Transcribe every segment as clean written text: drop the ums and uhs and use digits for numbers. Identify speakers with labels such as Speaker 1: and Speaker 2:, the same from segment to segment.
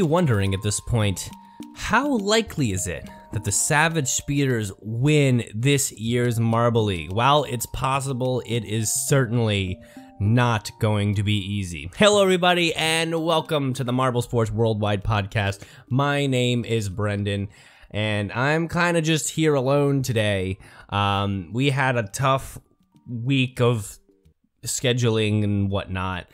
Speaker 1: wondering at this point, how likely is it that the Savage Speeders win this year's Marble League? While it's possible, it is certainly not going to be easy. Hello everybody, and welcome to the Marble Sports Worldwide podcast. My name is Brendan, and I'm kind of just here alone today. We had a tough week of scheduling and whatnot.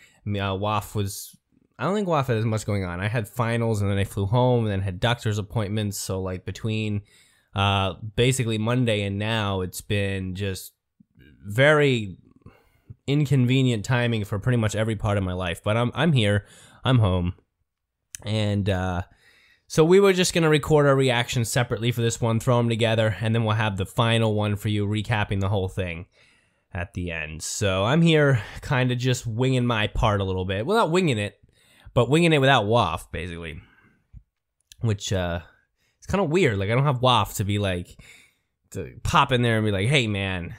Speaker 1: I don't think Wof had as much going on. I had finals, and then I flew home, and then had doctor's appointments. So like between basically Monday and now, it's been just very inconvenient timing for pretty much every part of my life. But I'm here, I'm home, and so we were just gonna record our reactions separately for this one, throw them together, and then we'll have the final one for you, recapping the whole thing at the end. So I'm here, kind of just winging my part a little bit. Well, not winging it, but winging it without Wof, basically. Which, it's kind of weird. Like, I don't have Wof to be like, to pop in there and be like, hey, man,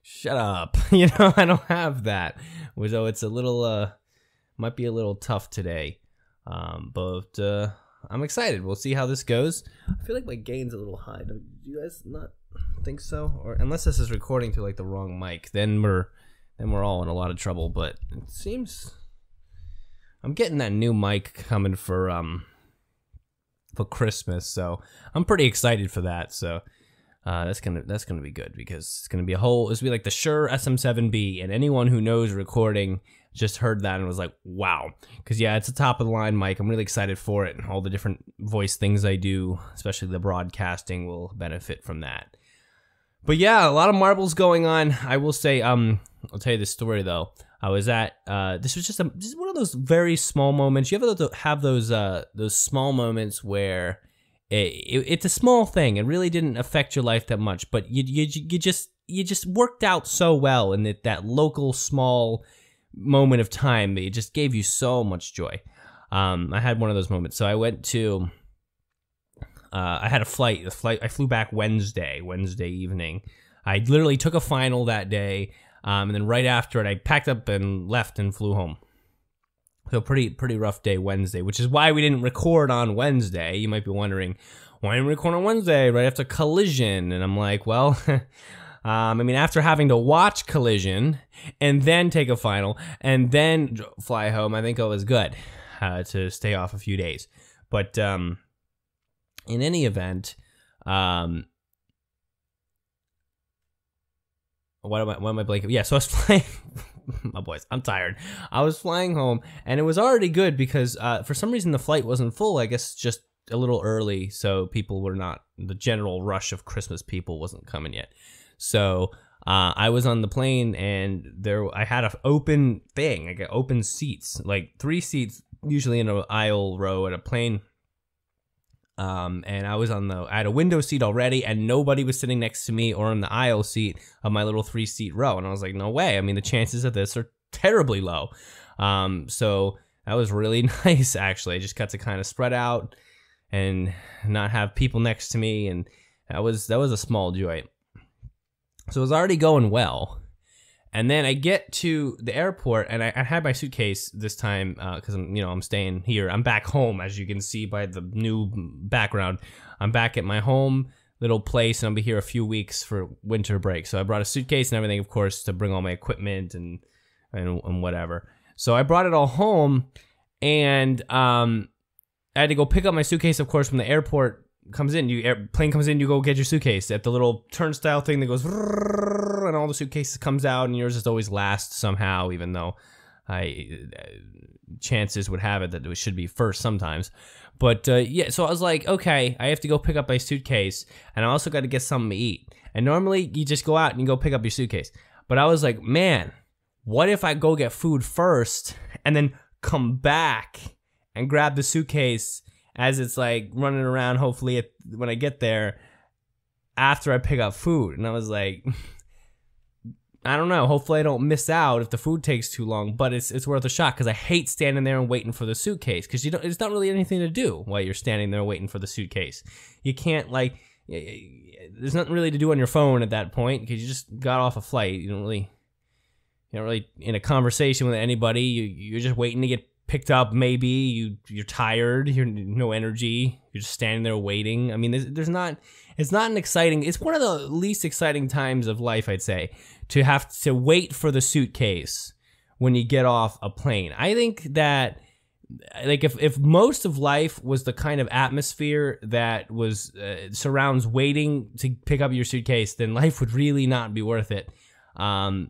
Speaker 1: shut up. You know, I don't have that. So it's a little, might be a little tough today. But I'm excited. We'll see how this goes. I feel like my gain's a little high. Do you guys not think so? Or unless this is recording to like the wrong mic, then we're all in a lot of trouble. But it seems I'm getting that new mic coming for Christmas, so I'm pretty excited for that. So that's gonna be good, because it's gonna be like the Shure SM7B, and anyone who knows recording just heard that and was like, wow. Because yeah, it's a top of the line mic. I'm really excited for it, and all the different voice things I do, especially the broadcasting, will benefit from that. But yeah, a lot of marbles going on. I will say, I'll tell you this story though. I was at, this was just one of those very small moments. You ever have those small moments where it's a small thing. It really didn't affect your life that much, but you just worked out so well in that local small moment of time that it just gave you so much joy. I had one of those moments. So I went to, I had a flight. I flew back Wednesday evening. I literally took a final that day. And then right after it, I packed up and left and flew home. So pretty rough day Wednesday, which is why we didn't record on Wednesday. You might be wondering, why didn't we record on Wednesday right after Collision? And I'm like, well, I mean, after having to watch Collision and then take a final and then fly home, I think it was good to stay off a few days. But in any event, What am I blanking? Yeah, so I was flying. My boys, I'm tired. I was flying home, and it was already good because for some reason the flight wasn't full. I guess just a little early, so people were not. The general rush of Christmas people wasn't coming yet. So I was on the plane, and I had an open thing. I got open seats, like 3 seats, usually in an aisle row at a plane. And I had a window seat already, and nobody was sitting next to me or in the aisle seat of my little 3-seat row. And I was like, no way. I mean, the chances of this are terribly low. So that was really nice, actually. I just got to kind of spread out and not have people next to me. And that was a small joy. So it was already going well. And then I get to the airport, and I had my suitcase this time because I'm staying here. I'm back home, as you can see by the new background. I'm back at my home little place, and I'll be here a few weeks for winter break. So I brought a suitcase and everything, of course, to bring all my equipment and whatever. So I brought it all home, and I had to go pick up my suitcase, of course, from the airport. Plane comes in, you go get your suitcase at the little turnstile thing that goes, and all the suitcases comes out, and yours is always last somehow, even though chances would have it that it should be first sometimes. But yeah, so I was like, okay, I have to go pick up my suitcase, and I also got to get something to eat. And normally you just go out and you go pick up your suitcase. But I was like, man, what if I go get food first and then come back and grab the suitcase as it's like running around, hopefully when I get there after I pick up food? And I was like, I don't know, hopefully I don't miss out if the food takes too long, but it's worth a shot, because I hate standing there and waiting for the suitcase, because it's not really anything to do while you're standing there waiting for the suitcase. You can't, like, there's nothing really to do on your phone at that point, because you just got off a flight. You're not really in a conversation with anybody. You're just waiting to get picked up, maybe you're tired, you're no energy, you're just standing there waiting. I mean, it's not an exciting, it's one of the least exciting times of life, I'd say, to have to wait for the suitcase when you get off a plane. I think that, like, if most of life was the kind of atmosphere that was surrounds waiting to pick up your suitcase, then life would really not be worth it in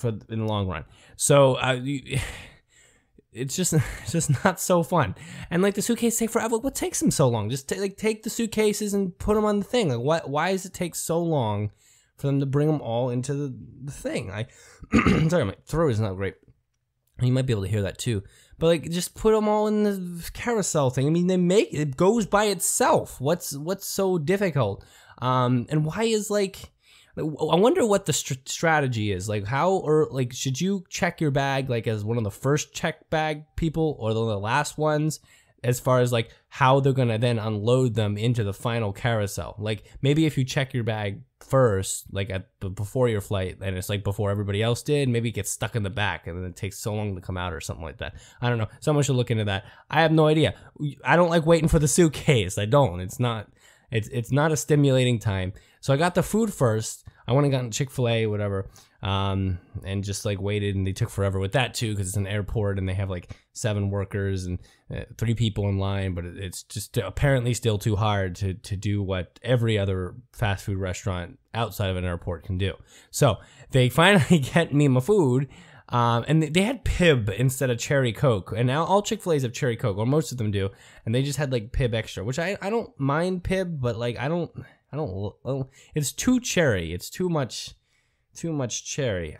Speaker 1: the long run. So it's just not so fun. And like the suitcase take forever. What takes them so long? Just take the suitcases and put them on the thing. Like why does it take so long for them to bring them all into the thing? Sorry, my throat is not great. You might be able to hear that too. But like, just put them all in the carousel thing. I mean, it goes by itself. What's so difficult? And why is like, I wonder what the strategy is. Like should you check your bag like as one of the first check bag people or the last ones, as far as like how they're gonna then unload them into the final carousel? Like maybe if you check your bag first, like before your flight, and it's like before everybody else did, maybe it gets stuck in the back and then it takes so long to come out or something like that. I don't know. Someone should look into that. I have no idea. I don't like waiting for the suitcase. I don't. It's not a stimulating time. So I got the food first. I went and got Chick-fil-A, whatever, and just like waited, and they took forever with that too, because it's an airport and they have like 7 workers and 3 people in line, but it's just apparently still too hard to do what every other fast food restaurant outside of an airport can do. So they finally get me my food, and they had Pib instead of Cherry Coke, and now all Chick-fil-A's have Cherry Coke, or most of them do, and they just had like Pib Extra, which I don't mind Pib, but like I don't, it's too cherry. It's too much cherry.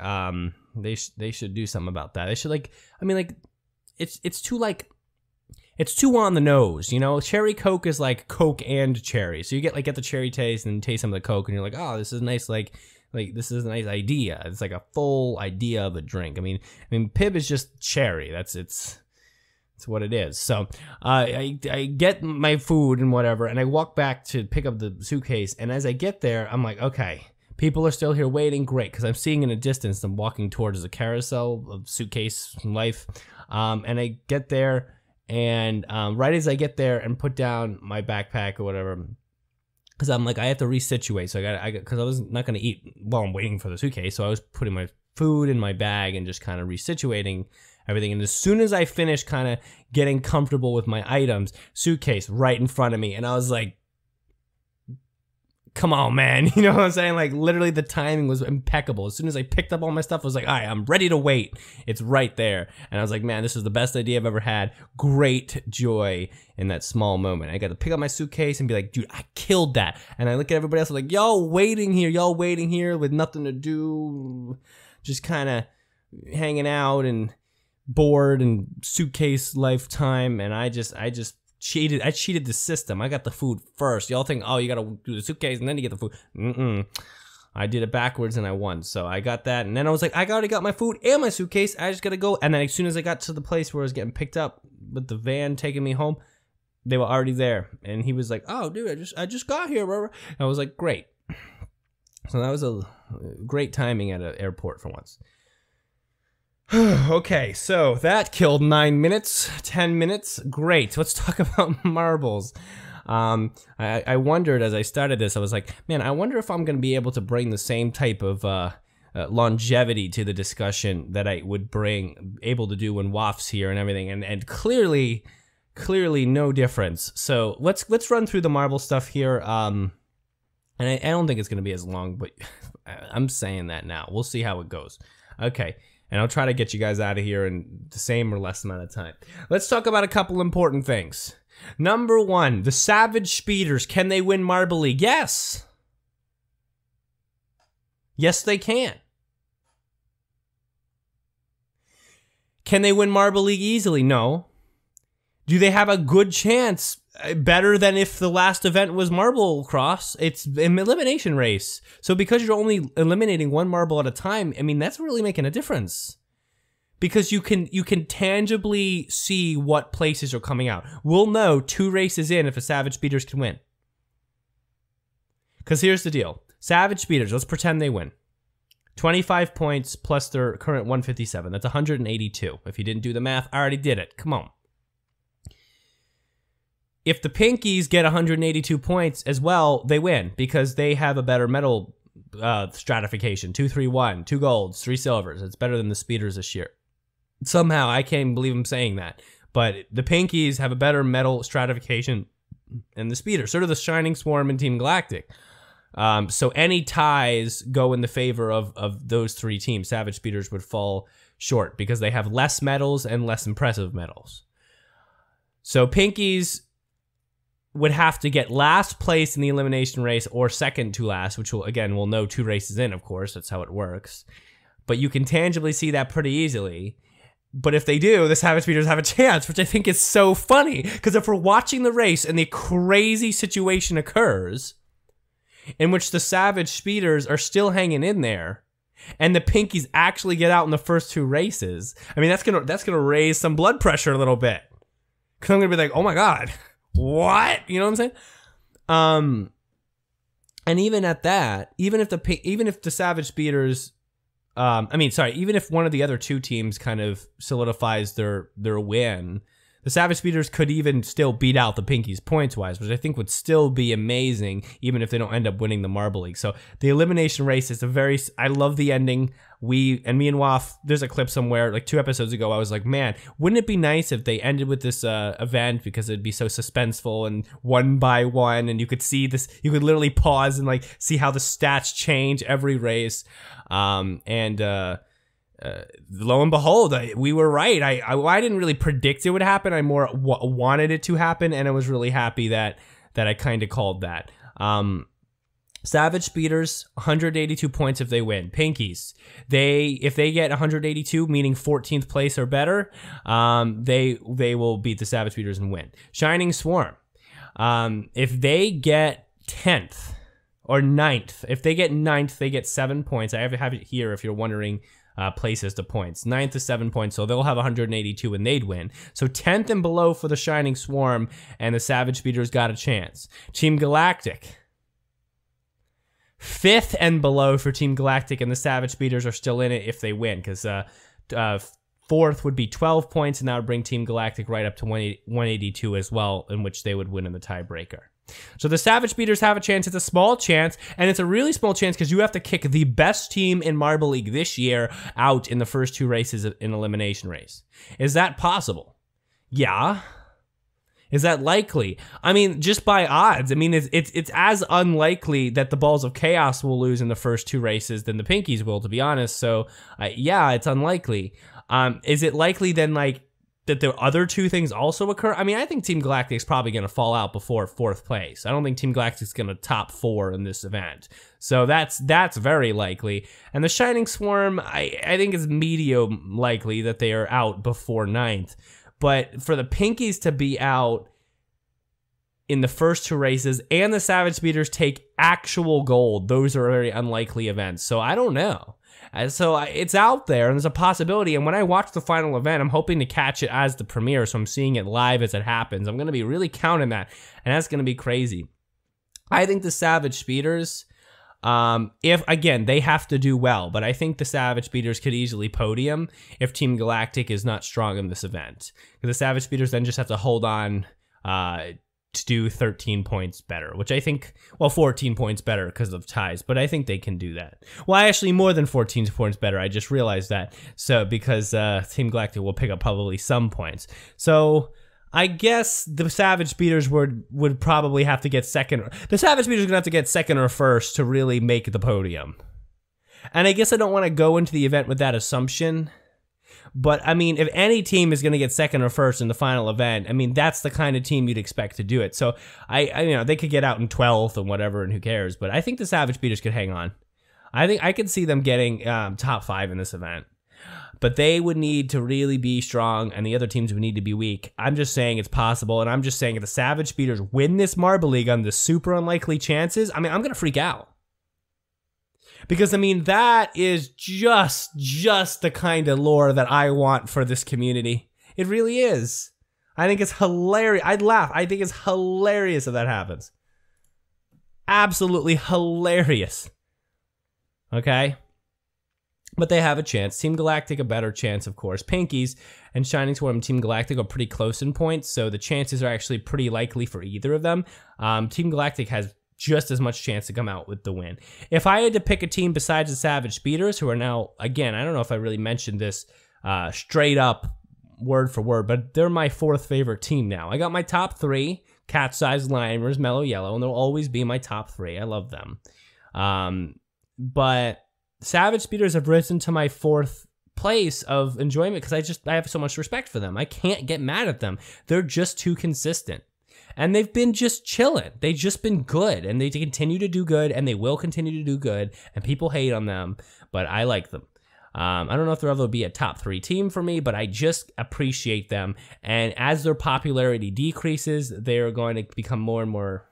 Speaker 1: They should do something about that. They should it's too on the nose, you know? Cherry Coke is like Coke and cherry. So you get the cherry taste and taste some of the Coke and you're like, oh, this is nice, like this is a nice idea. It's like a full idea of a drink. I mean Pib is just cherry. It's what it is. So I get my food and whatever, and I walk back to pick up the suitcase, and as I get there, I'm like, okay, people are still here waiting, great, because I'm seeing in the distance them walking towards the carousel of suitcase life, and I get there, and right as I get there and put down my backpack or whatever, because I'm like, I have to resituate, so because I was not going to eat while I'm waiting for the suitcase, so I was putting my food in my bag and just kind of resituating everything. And as soon as I finished kind of getting comfortable with my items, suitcase right in front of me, and I was like, come on, man. You know what I'm saying? Like, literally the timing was impeccable. As soon as I picked up all my stuff, I was like, all right, I'm ready to wait. It's right there. And I was like, man, this is the best idea I've ever had. Great joy in that small moment. I got to pick up my suitcase and be like, dude, I killed that. And I look at everybody else, I'm like, y'all waiting here with nothing to do, just kind of hanging out and bored and suitcase lifetime. And I cheated. I cheated the system. I got the food first. Y'all think, oh, you gotta do the suitcase and then you get the food. I did it backwards and I won. So I got that, and then I was like, I already got my food and my suitcase. I just gotta go. And then as soon as I got to the place where I was getting picked up with the van taking me home, they were already there. And he was like, oh, dude, I just got here. And I was like, great. So that was a great timing at an airport for once. Okay, so that killed 9 minutes, 10 minutes. Great. Let's talk about marbles. I wondered as I started this, I was like, man, I wonder if I'm going to be able to bring the same type of longevity to the discussion that I would able to do when Wof's here and everything. And clearly no difference. So let's run through the marble stuff here. And I don't think it's going to be as long, but I'm saying that now. We'll see how it goes. Okay. And I'll try to get you guys out of here in the same or less amount of time. Let's talk about a couple important things. Number 1, the Savage Speeders. Can they win Marble League? Yes. Yes, they can. Can they win Marble League easily? No. Do they have a good chance? Better than if the last event was Marble Cross. It's an elimination race. So because you're only eliminating 1 marble at a time, I mean, that's really making a difference. Because you can tangibly see what places are coming out. We'll know 2 races in if a Savage Speeders can win. Because here's the deal. Savage Speeders, let's pretend they win. 25 points plus their current 157. That's 182. If you didn't do the math, I already did it. Come on. If the Pinkies get 182 points as well, they win because they have a better medal stratification. 2, 3, 1, 2 golds, 3 silvers. It's better than the Speeders this year. Somehow, I can't even believe I'm saying that. But the Pinkies have a better medal stratification than the Speeders. Sort of the Shining Swarm and Team Galactic. So any ties go in the favor of those 3 teams. Savage Speeders would fall short because they have less medals and less impressive medals. So Pinkies would have to get last place in the elimination race or second to last, which will, again, we'll know 2 races in, of course. That's how it works. But you can tangibly see that pretty easily. But if they do, the Savage Speeders have a chance, which I think is so funny. Because if we're watching the race and the crazy situation occurs in which the Savage Speeders are still hanging in there, and the Pinkies actually get out in the first 2 races, I mean, that's gonna raise some blood pressure a little bit. Because I'm gonna be like, oh my god, what? You know what I'm saying? And even at that, even if the Savage Speeders, even if one of the other 2 teams kind of solidifies their win, the Savage Speeders could even still beat out the Pinkies points-wise, which I think would still be amazing, even if they don't end up winning the Marble League. So the elimination race is I love the ending. Me and Wof, there's a clip somewhere, like 2 episodes ago, I was like, man, wouldn't it be nice if they ended with this event, because it'd be so suspenseful and one by one, and you could see this, you could literally pause and like see how the stats change every race. Lo and behold, we were right. I didn't really predict it would happen. I more wanted it to happen, and I was really happy that I kind of called that. Savage Speeders, 182 points if they win. Pinkies, if they get 182, meaning 14th place or better, they will beat the Savage Speeders and win. Shining Swarm, if they get 10th or 9th, if they get 9th, they get 7 points. I have it here if you're wondering. Places to points. 9th is 7 points, so they'll have 182 and they'd win. So 10th and below for the Shining Swarm, and the Savage Speeders got a chance. Team Galactic, 5th and below for Team Galactic, and the Savage Speeders are still in it if they win, because 4th would be 12 points, and that would bring Team Galactic right up to 182 as well, in which they would win in the tiebreaker. So the Savage Speeders have a chance. It's a small chance, and it's a really small chance because you have to kick the best team in Marble League this year out in the first 2 races in elimination race. Is that possible? Yeah. Is that likely? I mean, just by odds. I mean, it's as unlikely that the Balls of Chaos will lose in the first 2 races than the Pinkies will, to be honest. So, yeah, it's unlikely. Is it likely then, like, that the other 2 things also occur? I mean, I think Team Galactic's probably going to fall out before 4th place. I don't think Team Galactic's going to top 4 in this event. So that's very likely. And the Shining Swarm, I think is medium likely that they are out before 9th. But for the Pinkies to be out in the first 2 races and the Savage Speeders take actual gold, those are very unlikely events. So I don't know. So it's out there, and there's a possibility. And when I watch the final event, I'm hoping to catch it as the premiere, so I'm seeing it live as it happens. I'm going to be really counting that, and that's going to be crazy. I think the Savage Speeders, if, again, they have to do well, but I think the Savage Speeders could easily podium if Team Galactic is not strong in this event. Because the Savage Speeders then just have to hold on to do 13 points better, which I think, well, 14 points better because of ties, but I think they can do that. Well, actually, more than 14 points better. I just realized that. So, because Team Galactic will pick up probably some points. So, I guess the Savage Speeders would probably have to get second. The Savage Speeders are going to have to get second or first to really make the podium. And I guess I don't want to go into the event with that assumption. But, I mean, if any team is going to get second or first in the final event, I mean, that's the kind of team you'd expect to do it. So, you know, they could get out in 12th and whatever, and who cares. But I think the Savage Speeders could hang on. I think I could see them getting top 5 in this event. But they would need to really be strong, and the other teams would need to be weak. I'm just saying it's possible, and I'm just saying if the Savage Speeders win this Marble League on the super unlikely chances, I mean, I'm going to freak out. Because, I mean, that is just the kind of lore that I want for this community. It really is. I think it's hilarious. I'd laugh. I think it's hilarious if that happens. Absolutely hilarious. Okay? but they have a chance. Team Galactic, a better chance, of course. Pinkies and Shining Swarm and Team Galactic are pretty close in points, so the chances are actually pretty likely for either of them. Team Galactic has just as much chance to come out with the win. If I had to pick a team besides the Savage Speeders, who are now, again, I don't know if I really mentioned this straight up, word for word, but they're my 4th favorite team now. I got my top 3, Cat's Eyes, Limers, Mellow Yellow, and they'll always be my top 3. I love them. But Savage Speeders have risen to my 4th place of enjoyment because I have so much respect for them. I can't get mad at them. They're just too consistent. And they've been just chilling. They've just been good, and they continue to do good, and they will continue to do good, and people hate on them, but I like them. I don't know if they'll ever be a top 3 team for me, but I just appreciate them, and as their popularity decreases, they're going to become more and more,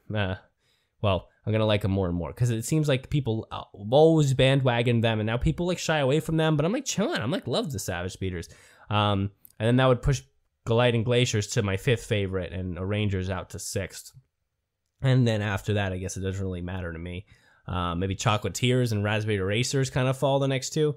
Speaker 1: well, I'm going to like them more and more, because it seems like people always bandwagon them, and now people like shy away from them, but I'm like chilling. I'm like, love the Savage Speeders. And then that would push Gliding Glaciers to my 5th favorite, and Rangers out to 6th. And then after that, I guess it doesn't really matter to me. Maybe Chocolatiers and Raspberry Racers kind of fall the next 2.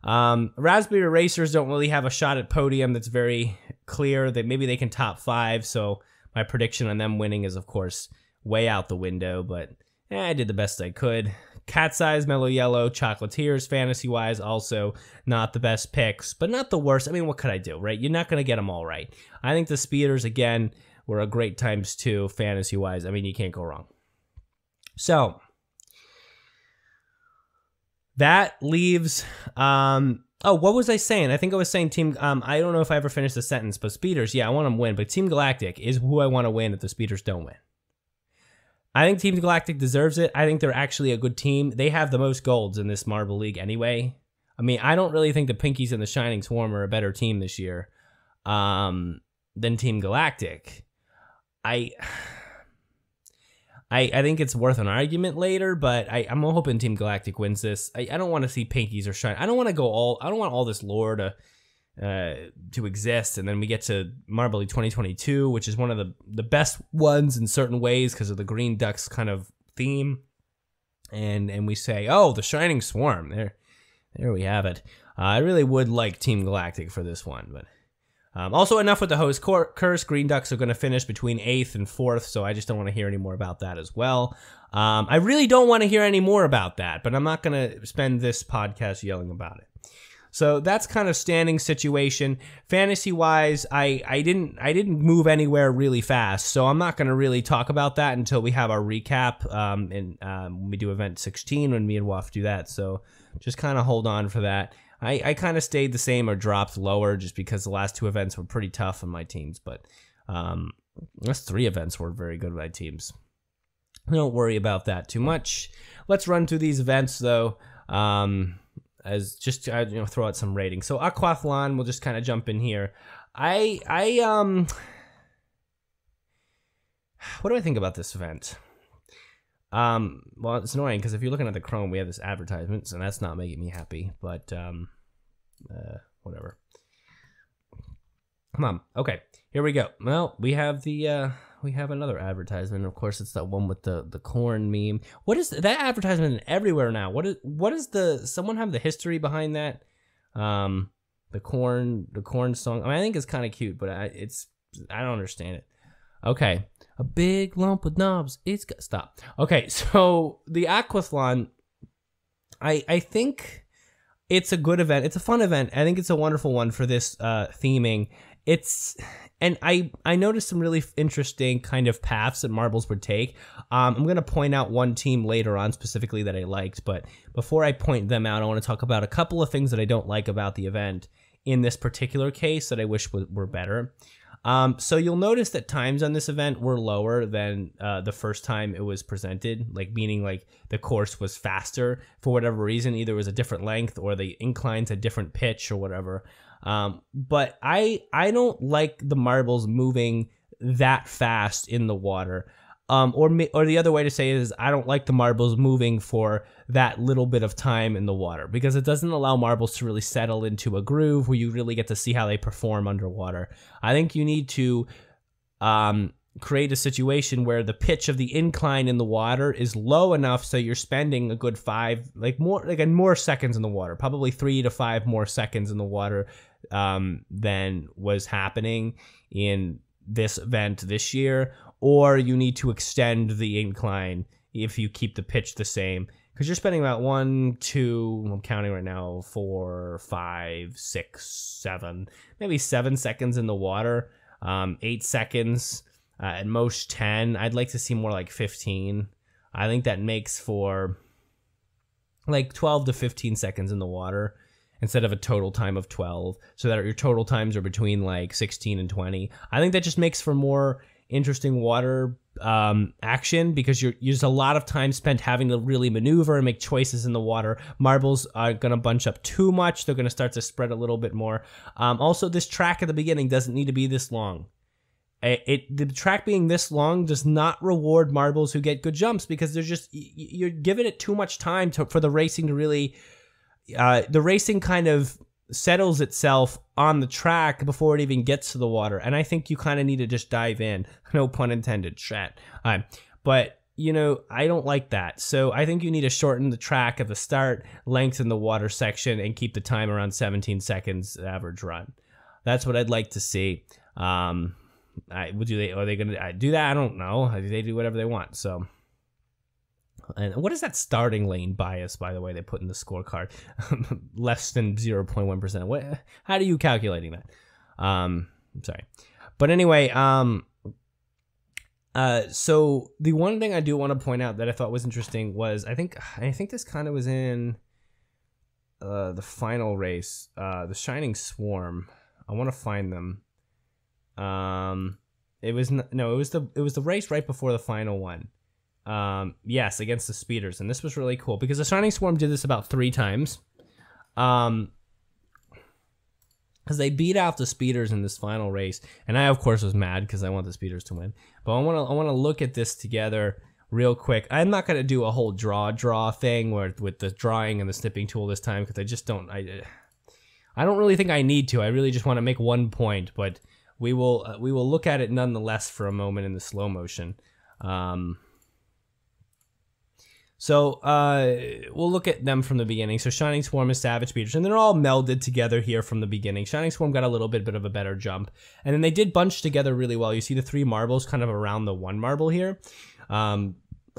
Speaker 1: Raspberry Racers don't really have a shot at podium that's very clear. That maybe they can top 5, so my prediction on them winning is, of course, way out the window, but I did the best I could. Cat's Eyes, Mellow Yellow, Chocolatiers, fantasy-wise, also not the best picks, but not the worst. I mean, what could I do, right? You're not going to get them all right. I think the Speeders, again, were a great times, too, fantasy-wise. I mean, you can't go wrong. So that leaves, oh, what was I saying? I think I was saying Team, I don't know if I ever finished the sentence, but Speeders, yeah, I want them to win, but Team Galactic is who I want to win if the Speeders don't win. I think Team Galactic deserves it. I think they're actually a good team. They have the most golds in this Marble League anyway. I mean, I don't really think the Pinkies and the Shining Swarm are a better team this year than Team Galactic. I think it's worth an argument later, but I'm hoping Team Galactic wins this. I don't want to see Pinkies or Shine. I don't want all this lore to exist, and then we get to Marble League 2022, which is one of the best ones in certain ways because of the Green Ducks kind of theme, and we say, oh, the Shining Swarm, there we have it. I really would like Team Galactic for this one, but also enough with the host curse. Green Ducks are going to finish between 8th and 4th, so I just don't want to hear any more about that as well. I really don't want to hear any more about that, but I'm not going to spend this podcast yelling about it. So that's kind of standing situation. Fantasy-wise, I didn't move anywhere really fast, so I'm not going to really talk about that until we have our recap and when we do event 16 when me and Wof do that. So just kind of hold on for that. I kind of stayed the same or dropped lower just because the last 2 events were pretty tough on my teams, but last 3 events were very good on my teams. Don't worry about that too much. Let's run through these events though. As just throw out some ratings. So Aquathlon, we'll just kind of jump in here. What do I think about this event? Well, it's annoying because if you're looking at the Chrome, we have this advertisement, and that's not making me happy. But whatever. Come on. Okay, here we go. Well, we have another advertisement. Of course, it's that one with the corn meme. What is that advertisement everywhere now? What is someone have the history behind that? The corn song. I mean, I think it's kind of cute, but I don't understand it. Okay, a big lump with knobs. Stop. Okay, so the Aquathlon, I think it's a good event. It's a fun event. I think it's a wonderful one for this theming. And I noticed some really interesting kind of paths that marbles would take. I'm going to point out one team later on specifically that I liked, but before I point them out, I want to talk about a couple of things that I don't like about the event in this particular case that I wish were better. So you'll notice that times on this event were lower than the first time it was presented, like meaning like the course was faster for whatever reason. Either it was a different length or the incline's a different pitch or whatever. But I don't like the marbles moving that fast in the water. Or the other way to say it is I don't like the marbles moving for that little bit of time in the water because it doesn't allow marbles to really settle into a groove where you really get to see how they perform underwater. I think you need to create a situation where the pitch of the incline in the water is low enough so you're spending a good more seconds in the water, probably 3 to 5 more seconds in the water than was happening in this event this year, or you need to extend the incline if you keep the pitch the same, because you're spending about 1, 2, I'm counting right now, 4, 5, 6, 7, maybe 7 seconds in the water, 8 seconds, at most 10. I'd like to see more like 15. I think that makes for like 12 to 15 seconds in the water instead of a total time of 12, so that your total times are between like 16 and 20. I think that just makes for more interesting water action, because there's a lot of time spent having to really maneuver and make choices in the water. Marbles are going to bunch up too much. They're going to start to spread a little bit more. Also, this track at the beginning doesn't need to be this long. The track being this long does not reward marbles who get good jumps, because you're giving it too much time for the racing to really, the racing kind of settles itself on the track before it even gets to the water. And I think you kind of need to just dive in. No pun intended, chat. But, I don't like that. So I think you need to shorten the track at the start, lengthen the water section, and keep the time around 17 seconds average run. That's what I'd like to see. Are they going to do that? I don't know. They do whatever they want. So, and what is that starting lane bias, by the way, they put in the scorecard? Less than 0.1%. What? How are you calculating that? Sorry, but anyway, so the one thing I do want to point out that I thought was interesting was I think this kind of was in the final race, the Shining Swarm. I want to find them. It was the race right before the final one. Yes, against the speeders, and this was really cool because the Shining Swarm did this about 3 times. Because they beat out the speeders in this final race, and I of course was mad because I want the speeders to win. But I want to look at this together real quick. I'm not gonna do a whole draw thing with the drawing and the snipping tool this time, because I just don't. I don't really think I need to. I really just want to make one point, but we will look at it nonetheless for a moment in the slow motion. So we'll look at them from the beginning. So Shining Swarm is Savage Speeders, and they're all melded together here from the beginning. Shining Swarm got a little bit of a better jump, and then they did bunch together really well. You see the 3 marbles kind of around the 1 marble here. I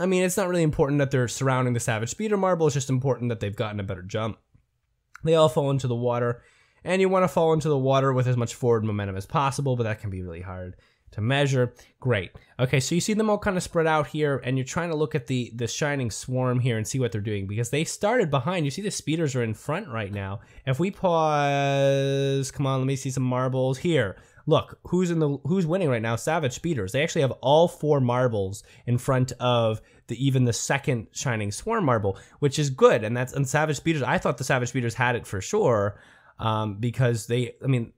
Speaker 1: mean, it's not really important that they're surrounding the Savage Speeder marble. It's just important that they've gotten a better jump. They all fall into the water, and you want to fall into the water with as much forward momentum as possible, but that can be really hard to measure. Great. Okay, so you see them all kind of spread out here, and you're trying to look at the Shining Swarm here and see what they're doing, because they started behind. You see the speeders are in front right now. If we pause, come on, let me see some marbles here. Look, who's winning right now? Savage Speeders. They actually have all 4 marbles in front of even the second Shining Swarm marble, which is good. And Savage Speeders. I thought the Savage Speeders had it for sure, because this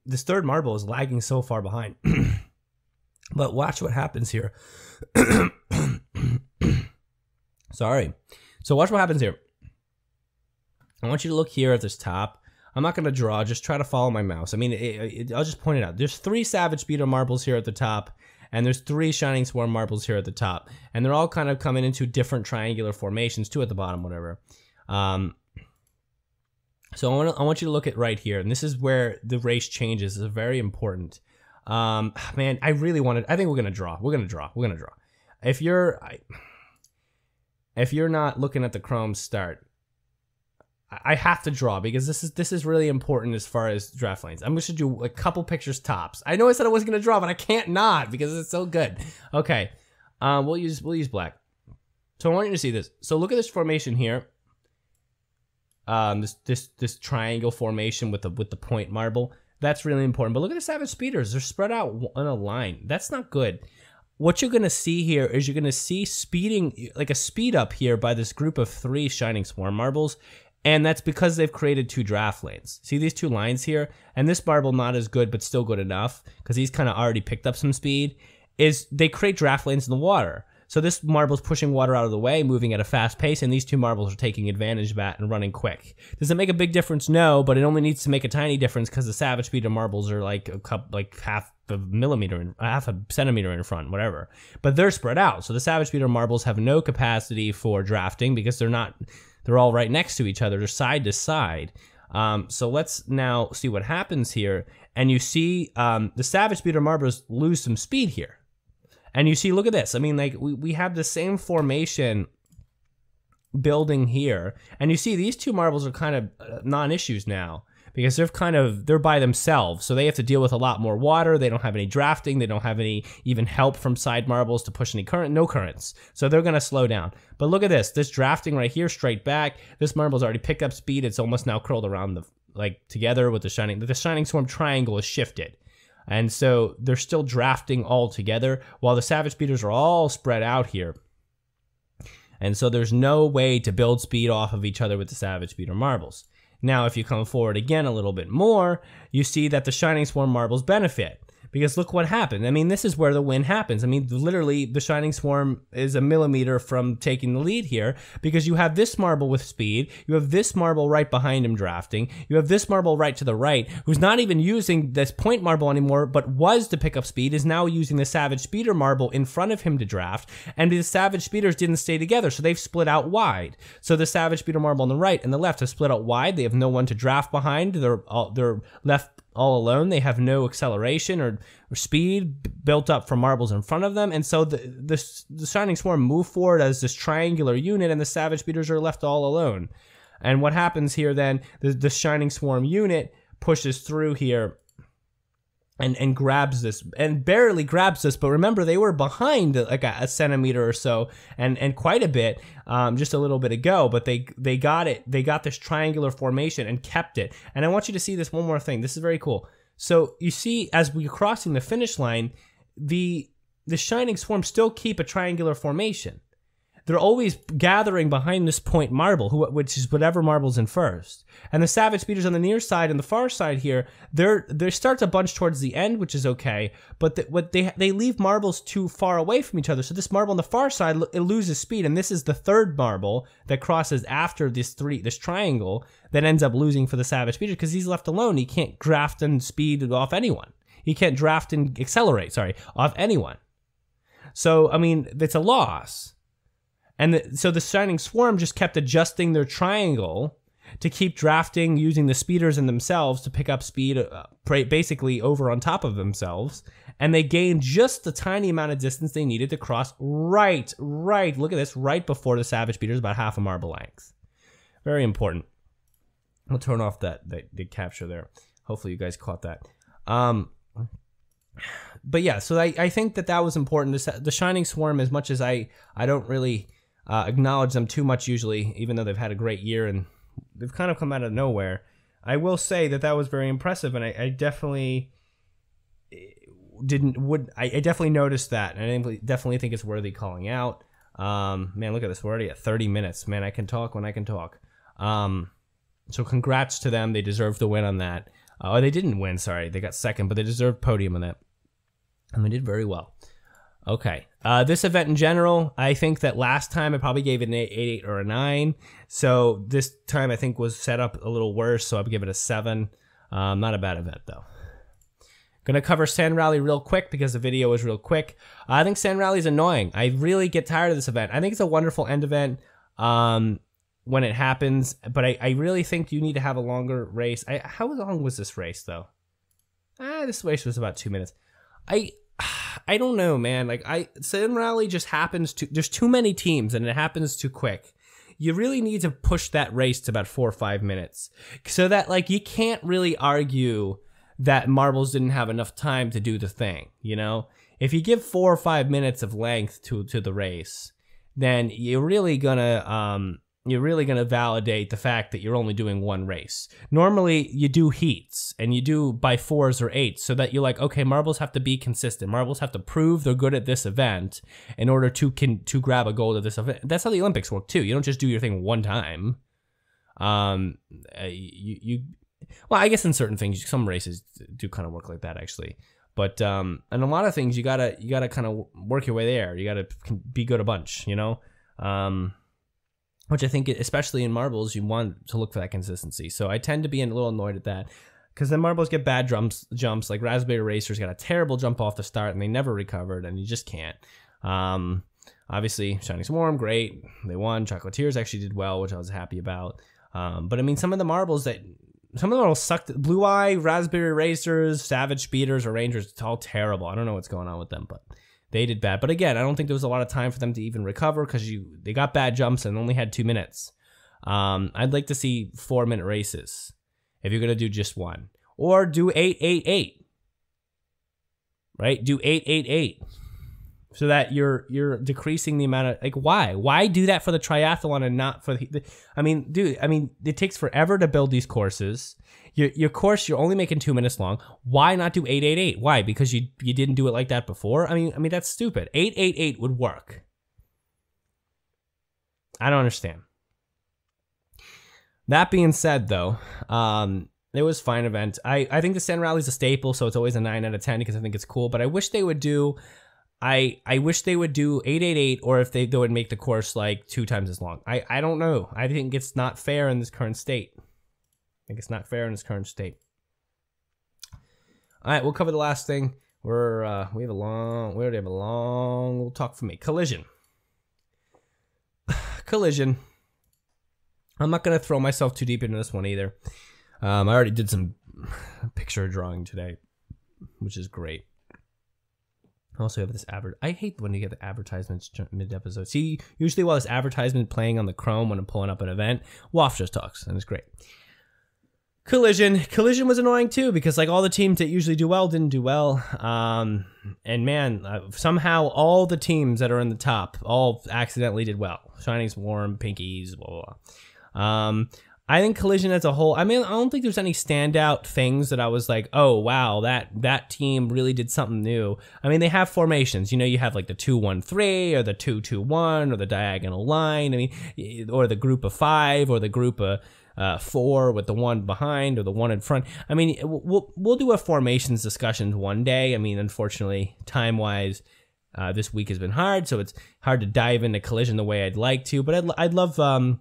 Speaker 1: 3rd marble is lagging so far behind. But watch what happens here. Sorry. So watch what happens here. I want you to look here at this top. I'm not going to draw. Just try to follow my mouse. I mean, I'll just point it out. There's 3 Savage Speeder marbles here at the top, and there's 3 Shining Swarm marbles here at the top. And they're all kind of coming into different triangular formations, 2 at the bottom, whatever. So I want you to look at right here. And this is where the race changes. This is very important. Man, I think we're gonna draw. We're gonna draw. If you're not looking at the Chrome start, I have to draw, because this is really important as far as draft lanes. I'm just gonna do a couple pictures tops. I know I said I wasn't gonna draw, but I can't not, because it's so good. Okay, we'll use black. So I want you to see this. So look at this formation here. This triangle formation with the point marble. That's really important. But look at the Savage Speeders. They're spread out on a line. That's not good. What you're going to see here is you're going to see speeding, like a speed up here by this group of 3 Shining Swarm marbles. And that's because they've created 2 draft lanes. See these 2 lines here? And this marble not as good, but still good enough, because he's kind of already picked up some speed, is they create draft lanes in the water. So this marble's pushing water out of the way, moving at a fast pace, and these two marbles are taking advantage of that and running quick. Does it make a big difference? No, but it only needs to make a tiny difference because the Savage Speeder marbles are like half a centimeter in front, whatever. But they're spread out, so the Savage Speeder marbles have no capacity for drafting because they're all right next to each other. They're side to side. So let's now see what happens here. And you see the Savage Speeder marbles lose some speed here. And you see, look at this. I mean, like, we have the same formation building here. And you see these two marbles are kind of non-issues now because they're by themselves. So they have to deal with a lot more water. They don't have any drafting. They don't have any even help from side marbles to push any current, no currents. So they're going to slow down. But look at this drafting right here, straight back. This marble's already picked up speed. It's almost now curled around together with the Shining Swarm triangle is shifted. And so they're still drafting all together while the Savage Speeders are all spread out here. And so there's no way to build speed off of each other with the Savage Speeder marbles. Now, if you come forward again a little bit more, you see that the Shining Swarm marbles benefit. Because look what happened. I mean, this is where the win happens. I mean, literally, the Shining Swarm is a millimeter from taking the lead here because you have this marble with speed. You have this marble right behind him drafting. You have this marble right to the right, who's not even using this point marble anymore, but was to pick up speed, is now using the Savage Speeder marble in front of him to draft. And the Savage Speeders didn't stay together, so they've split out wide. So the Savage Speeder marble on the right and the left have split out wide. They have no one to draft behind. They're left all alone. They have no acceleration or speed built up from marbles in front of them, and so the Shining Swarm move forward as this triangular unit, and the Savage Speeders are left all alone. And what happens here then, the Shining Swarm unit pushes through here and grabs this, and barely grabs this, but remember, they were behind like a centimeter or so, and quite a bit, just a little bit ago, but they got it. They got this triangular formation and kept it. And I want you to see this one more thing. This is very cool. So you see, as we're crossing the finish line, the Shining Swarm still keep a triangular formation. They're always gathering behind this point marble, which is whatever marble's in first. And the Savage Speeders on the near side and the far side here, they start to bunch towards the end, which is okay. But they leave marbles too far away from each other. So this marble on the far side, it loses speed. And this is the third marble that crosses after this triangle that ends up losing for the Savage Speeder because he's left alone. He can't draft and speed off anyone. He can't draft and accelerate, off anyone. So, I mean, it's a loss. And so the Shining Swarm just kept adjusting their triangle to keep drafting using the speeders in themselves to pick up speed basically over on top of themselves. And they gained just the tiny amount of distance they needed to cross right, look at this, right before the Savage Speeders, about half a marble length. Very important. I'll turn off the capture there. Hopefully you guys caught that. But yeah, so I think that was important. The Shining Swarm, as much as I don't really acknowledge them too much usually, even though they've had a great year and they've kind of come out of nowhere, I will say that was very impressive, and I definitely I definitely noticed that, and I definitely think it's worthy calling out. Man, look at this, we're already at 30 minutes. Man, I can talk when I can talk. So congrats to them. They deserve the win on that. Oh, they didn't win, sorry. They got second, but they deserved podium on that. And they did very well. Okay. This event in general, I think that last time I probably gave it an 8 or a 9. So this time I think was set up a little worse, so I'd give it a 7. Not a bad event, though. Gonna cover Sand Rally real quick because the video is real quick. I think Sand Rally is annoying. I really get tired of this event. I think it's a wonderful end event when it happens, but I really think you need to have a longer race. How long was this race, though? This race was about 2 minutes. I don't know, man. Like, Sand Rally just happens to, there's too many teams and it happens too quick. You really need to push that race to about 4 or 5 minutes so that, like, you can't really argue that marbles didn't have enough time to do the thing, you know? If you give 4 or 5 minutes of length to the race, then you're really gonna validate the fact that you're only doing one race. Normally, you do heats, and you do by 4s or 8s, so that you're like, okay, marbles have to be consistent. Marbles have to prove they're good at this event in order to grab a gold at this event. That's how the Olympics work, too. You don't just do your thing one time. Well, I guess in certain things, some races do kind of work like that, actually. But and a lot of things you gotta kind of work your way there. You gotta be good a bunch, you know. Which I think, especially in marbles, you want to look for that consistency. So I tend to be a little annoyed at that, because then marbles get bad jumps. Like Raspberry Racers got a terrible jump off the start, and they never recovered, and you just can't. Obviously, Shining Swarm, great. They won. Chocolatiers actually did well, which I was happy about. But I mean, some of the marbles sucked. Blue Eye, Raspberry Racers, Savage Speeders, or Rangers, it's all terrible. I don't know what's going on with them, but they did bad. But again, I don't think there was a lot of time for them to even recover, because they got bad jumps and only had 2 minutes. I'd like to see 4-minute races if you're going to do just one. Or do 8-8-8. Right? Do 8-8-8. So that you're decreasing the amount of, like, why do that for the triathlon and not for the I mean, dude, it takes forever to build these courses. Your course, you're only making 2 minutes long. Why not do 8-8-8? Why? Because you didn't do it like that before? I mean that's stupid. 8-8-8 would work. I don't understand. That being said, though, it was a fine event. I think the Sand Rally's a staple, so it's always a 9 out of 10 because I think it's cool. But I wish they would do. I wish they would do 8-8-8, or if they would make the course like 2 times as long. I don't know. I think it's not fair in this current state. All right, we'll cover the last thing. We already have a long talk for me. Collision. I'm not gonna throw myself too deep into this one either. I already did some picture drawing today, which is great. I also have this I hate when you get the advertisements mid-episode. See, usually while this advertisement playing on the Chrome when I'm pulling up an event, Wof just talks, and it's great. Collision was annoying too, because like all the teams that usually do well didn't do well. And man, somehow all the teams that are in the top all accidentally did well. Shining Swarm, Pinkies, blah, blah, blah. I think Collision as a whole, I don't think there's any standout things that I was like, oh, wow, that team really did something new. They have formations. You know, you have like the 2-1-3 or the 2-2-1 or the diagonal line. Or the group of 5 or the group of 4 with the 1 behind or the 1 in front. We'll do a formations discussion one day. Unfortunately, time-wise, this week has been hard, so it's hard to dive into Collision the way I'd like to. But I'd love...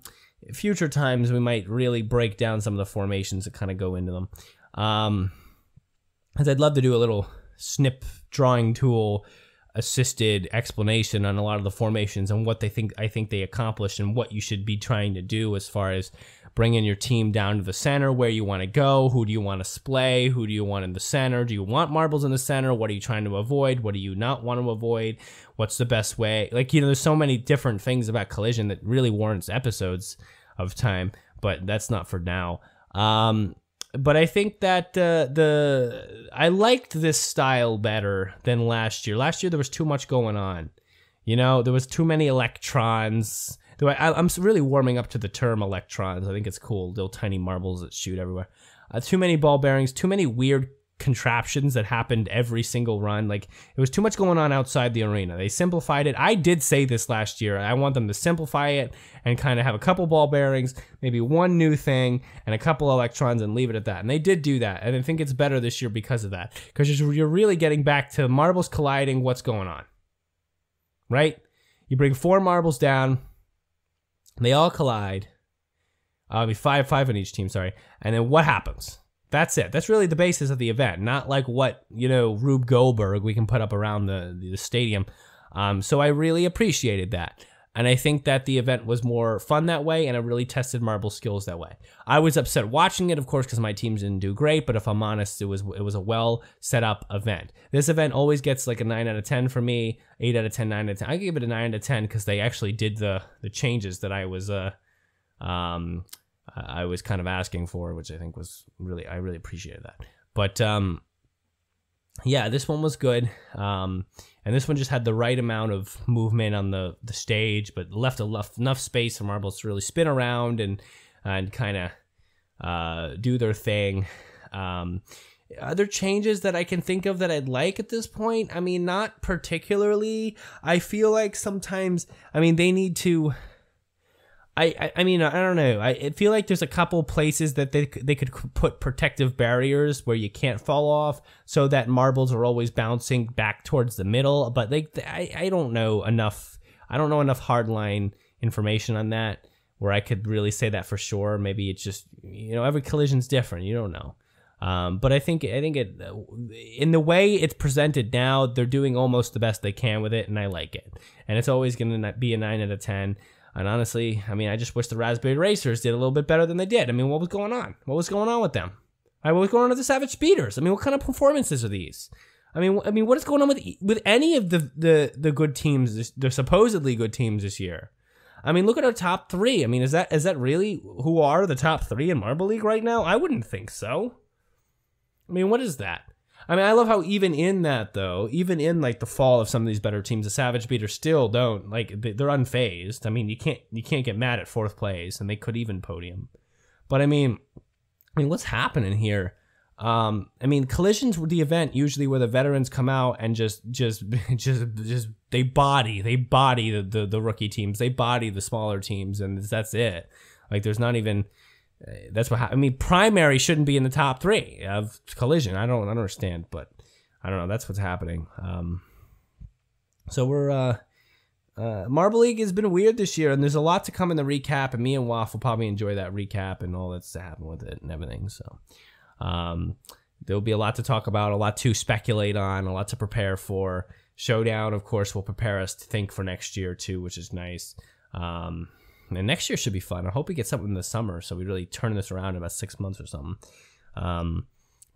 Speaker 1: future times we might really break down some of the formations that kind of go into them, as I'd love to do a little snip drawing tool assisted explanation on a lot of the formations and what I think they accomplished and what you should be trying to do as far as bringing your team down to the center, where you want to go, who do you want to splay, who do you want in the center, do you want marbles in the center, what are you trying to avoid, what do you not want to avoid, what's the best way, there's so many different things about Collision that really warrants episodes of time, but that's not for now. But I think that I liked this style better than last year. Last year there was too much going on. There was too many electrons. I'm really warming up to the term electrons. I think it's cool. Little tiny marbles that shoot everywhere. Too many ball bearings, too many weird contraptions that happened every single run. It was too much going on outside the arena. They simplified it. I did say this last year. I want them to simplify it and kind of have a couple ball bearings, maybe one new thing, and a couple electrons, and leave it at that. And they did do that. And I think it's better this year because of that. Because you're really getting back to marbles colliding, what's going on. Right? You bring 4 marbles down. They all collide. 5 on each team, sorry. And then what happens? That's it. That's really the basis of the event, not like what, Rube Goldberg we can put up around the stadium. So I really appreciated that. And I think that the event was more fun that way, and it really tested marble skills that way. I was upset watching it, of course, because my teams didn't do great, but if I'm honest, it was a well set up event. This event always gets like a 9 out of 10 for me, 8 out of 10, 9 out of 10. I give it a 9 out of 10 because they actually did the changes that I was kind of asking for, which I think was I really appreciated that. But yeah, this one was good. And this one just had the right amount of movement on the stage, but left enough space for marbles to really spin around and kind of do their thing. Other changes that I can think of that I'd like at this point, not particularly. I feel like sometimes, they need to... I mean, I don't know. I feel like there's a couple places that they could put protective barriers where you can't fall off, so that marbles are always bouncing back towards the middle. But I don't know enough. I don't know enough hardline information on that where I could really say that for sure. Maybe it's just, every collision's different. You don't know. But I think it, in the way it's presented now, they're doing almost the best they can with it, and I like it. And it's always going to be a 9 out of 10. And honestly, I mean, I just wish the Raspberry Racers did a little bit better than they did. I mean, what was going on? What was going on with them? What was going on with the Savage Speeders? I mean, what kind of performances are these? I mean, what is going on with any of the good teams? The supposedly good teams this year. I mean, look at our top 3. I mean, is that really who are the top 3 in Marble League right now? I wouldn't think so. I mean, what is that? I mean, I love how even in that, though, even in like the fall of some of these better teams, the Savage Beaters still don't, like, they're unfazed. I mean, you can't get mad at 4th place, and they could even podium. But I mean, what's happening here? I mean, collisions were the event usually where the veterans come out and just they body the rookie teams, they body the smaller teams, and that's it. Like, there's not even. That's what I mean. Primary shouldn't be in the top 3 of collision. I don't understand, but I don't know. That's what's happening. So we're Marble League has been weird this year, and there's a lot to come in the recap. And me and Wof will probably enjoy that recap and all that's to happen with it and everything. So there'll be a lot to talk about, a lot to speculate on, a lot to prepare for. Showdown, of course, will prepare us to think for next year too, which is nice. And next year should be fun. I hope we get something in the summer, so we really turn this around in about 6 months or something. But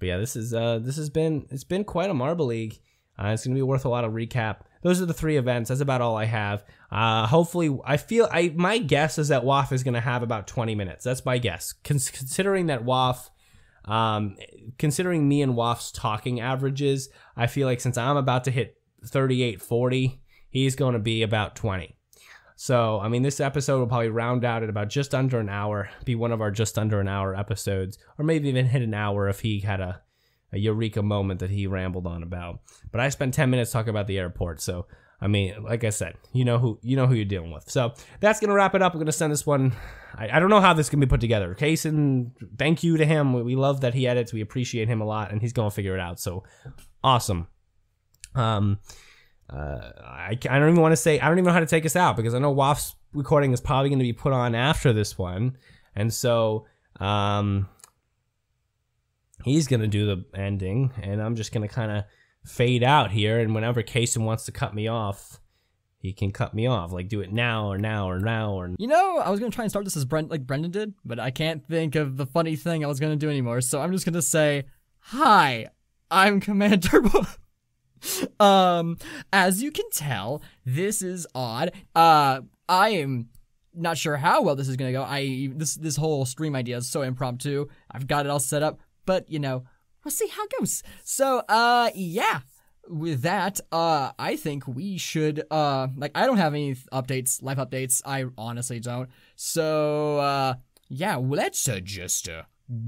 Speaker 1: yeah, this has been quite a Marble League. It's gonna be worth a lot of recap. Those are the 3 events. That's about all I have. Hopefully, my guess is that Wof is gonna have about 20 minutes. That's my guess. Considering that Wof, considering me and Wof's talking averages, I feel like since I'm about to hit 38-40, he's gonna be about 20. So, I mean, this episode will probably round out at about just under an hour, be one of our just under an hour episodes, or maybe even hit an hour if he had a eureka moment that he rambled on about. But I spent 10 minutes talking about the airport, so, I mean, like I said, you know who you're dealing with. So, that's going to wrap it up. I'm going to send this one. I don't know how this can be put together. Kason, thank you to him. We love that he edits. We appreciate him a lot, and he's going to figure it out. So, awesome. I don't even want to say, I don't even know how to take us out, because I know Wof's recording is probably going to be put on after this one. And so, he's going to do the ending, and I'm just going to kind of fade out here. And whenever Kason wants to cut me off, he can cut me off. Like, do it now or now or now or.
Speaker 2: I was going to try and start this as Brendan did, but I can't think of the funny thing I was going to do anymore. So I'm just going to say, hi, I'm Commander Wof. As you can tell, this is odd. I am not sure how well this is gonna go. This whole stream idea is so impromptu. I've got it all set up, but we'll see how it goes. So, yeah. With that, I think we should, I don't have any live updates. I honestly don't. So, yeah, let's just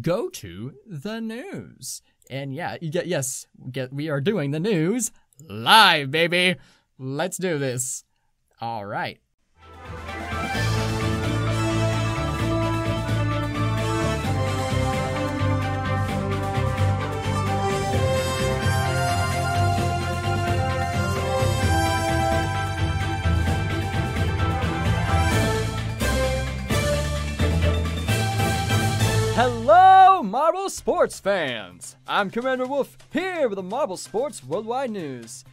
Speaker 2: go to the news. And yeah, we are doing the news live, baby. Let's do this. All right. Hello, Marble Sports fans! I'm Commander Wof, here with the Marble Sports Worldwide News.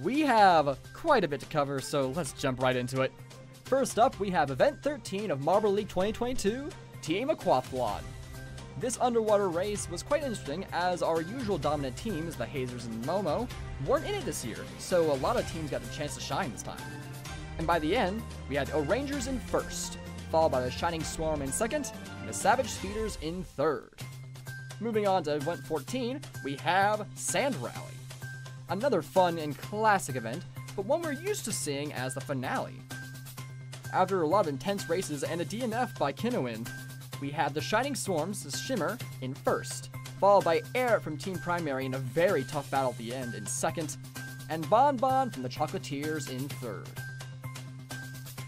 Speaker 2: We have quite a bit to cover, so let's jump right into it. First up, we have Event 13 of Marble League 2022, Team Aquathlon. This underwater race was quite interesting, as our usual dominant teams, the Hazers and Momo, weren't in it this year, so a lot of teams got a chance to shine this time. And by the end, we had O-Rangers in first, followed by the Shining Swarm in second, and the Savage Speeders in third. Moving on to Event 14, we have Sand Rally. Another fun and classic event, but one we're used to seeing as the finale. After a lot of intense races and a DNF by Kinowin, we had the Shining Swarms, the Shimmer, in first, followed by Air from Team Primary in a very tough battle at the end in second, and Bon Bon from the Chocolatiers in third.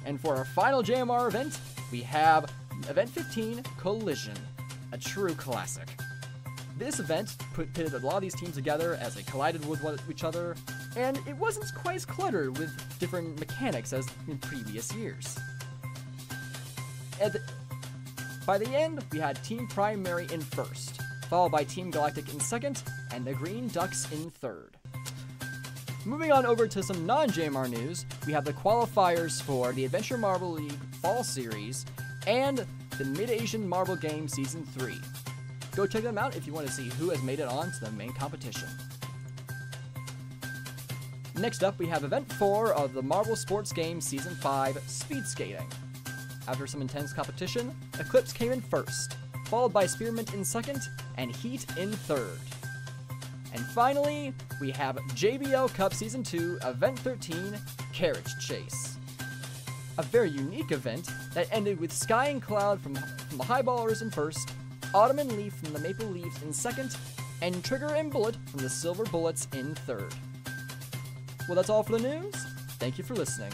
Speaker 2: And for our final JMR event, we have Event 15, Collision, a true classic. This event pitted a lot of these teams together as they collided with each other, and it wasn't quite as cluttered with different mechanics as in previous years. By the end, we had Team Primary in first, followed by Team Galactic in second, and the Green Ducks in third. Moving on over to some non-JMR news, we have the qualifiers for the Adventure Marble League Fall Series and the Mid-Asian Marble Game Season 3. Go check them out if you want to see who has made it on to the main competition. Next up, we have Event 4 of the Marble Sports Game Season 5, Speed Skating. After some intense competition, Eclipse came in first, followed by Spearmint in second, and Heat in third. And finally, we have JBL Cup Season 2, Event 13, Carriage Chase. A very unique event that ended with Sky and Cloud from the Highballers in first, Autumn and Leaf from the Maple Leafs in second, and Trigger and Bullet from the Silver Bullets in third. Well, that's all for the news. Thank you for listening.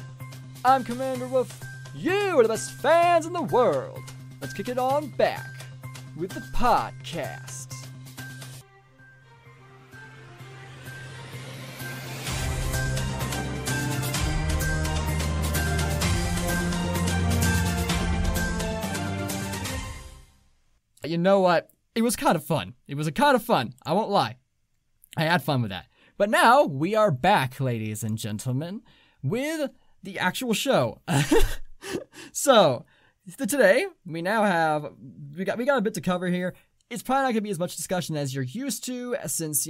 Speaker 2: I'm Commander Wof. You are the best fans in the world. Let's kick it on back with the podcast. You know what? It was kind of fun. I won't lie. I had fun with that. But now we are back, ladies and gentlemen, with the actual show. So, today we now have we got a bit to cover here. It's probably not going to be as much discussion as you're used to, since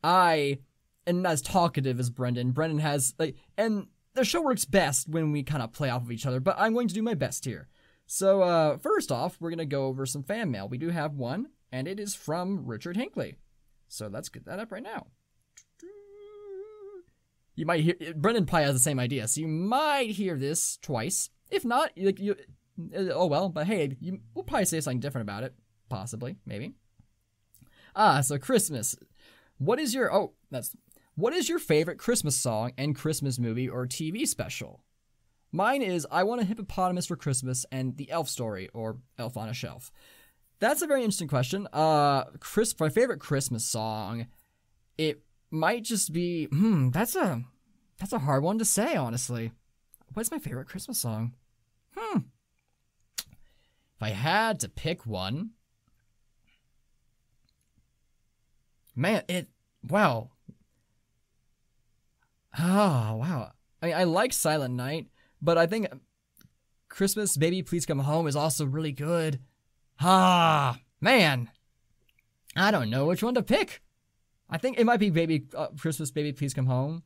Speaker 2: I am not as talkative as Brendan. Brendan has and the show works best when we kind of play off of each other. But I'm going to do my best here. So, first off, we're going to go over some fan mail. We do have one, and it is from Richard Hinckley. So let's get that up right now. You might hear, Brendan probably has the same idea, so you might hear this twice. If not, oh well, but hey, we'll probably say something different about it. Possibly, maybe. So Christmas. What is your favorite Christmas song and Christmas movie or TV special? Mine is I Want a Hippopotamus for Christmas and The Elf Story, or Elf on a Shelf. That's a very interesting question. My favorite Christmas song, it might just be, that's a hard one to say, honestly. What's my favorite Christmas song? If I had to pick one, wow. Oh, wow. I like Silent Night, but I think Christmas Baby Please Come Home is also really good. Man. I don't know which one to pick. I think it might be Christmas Baby Please Come Home.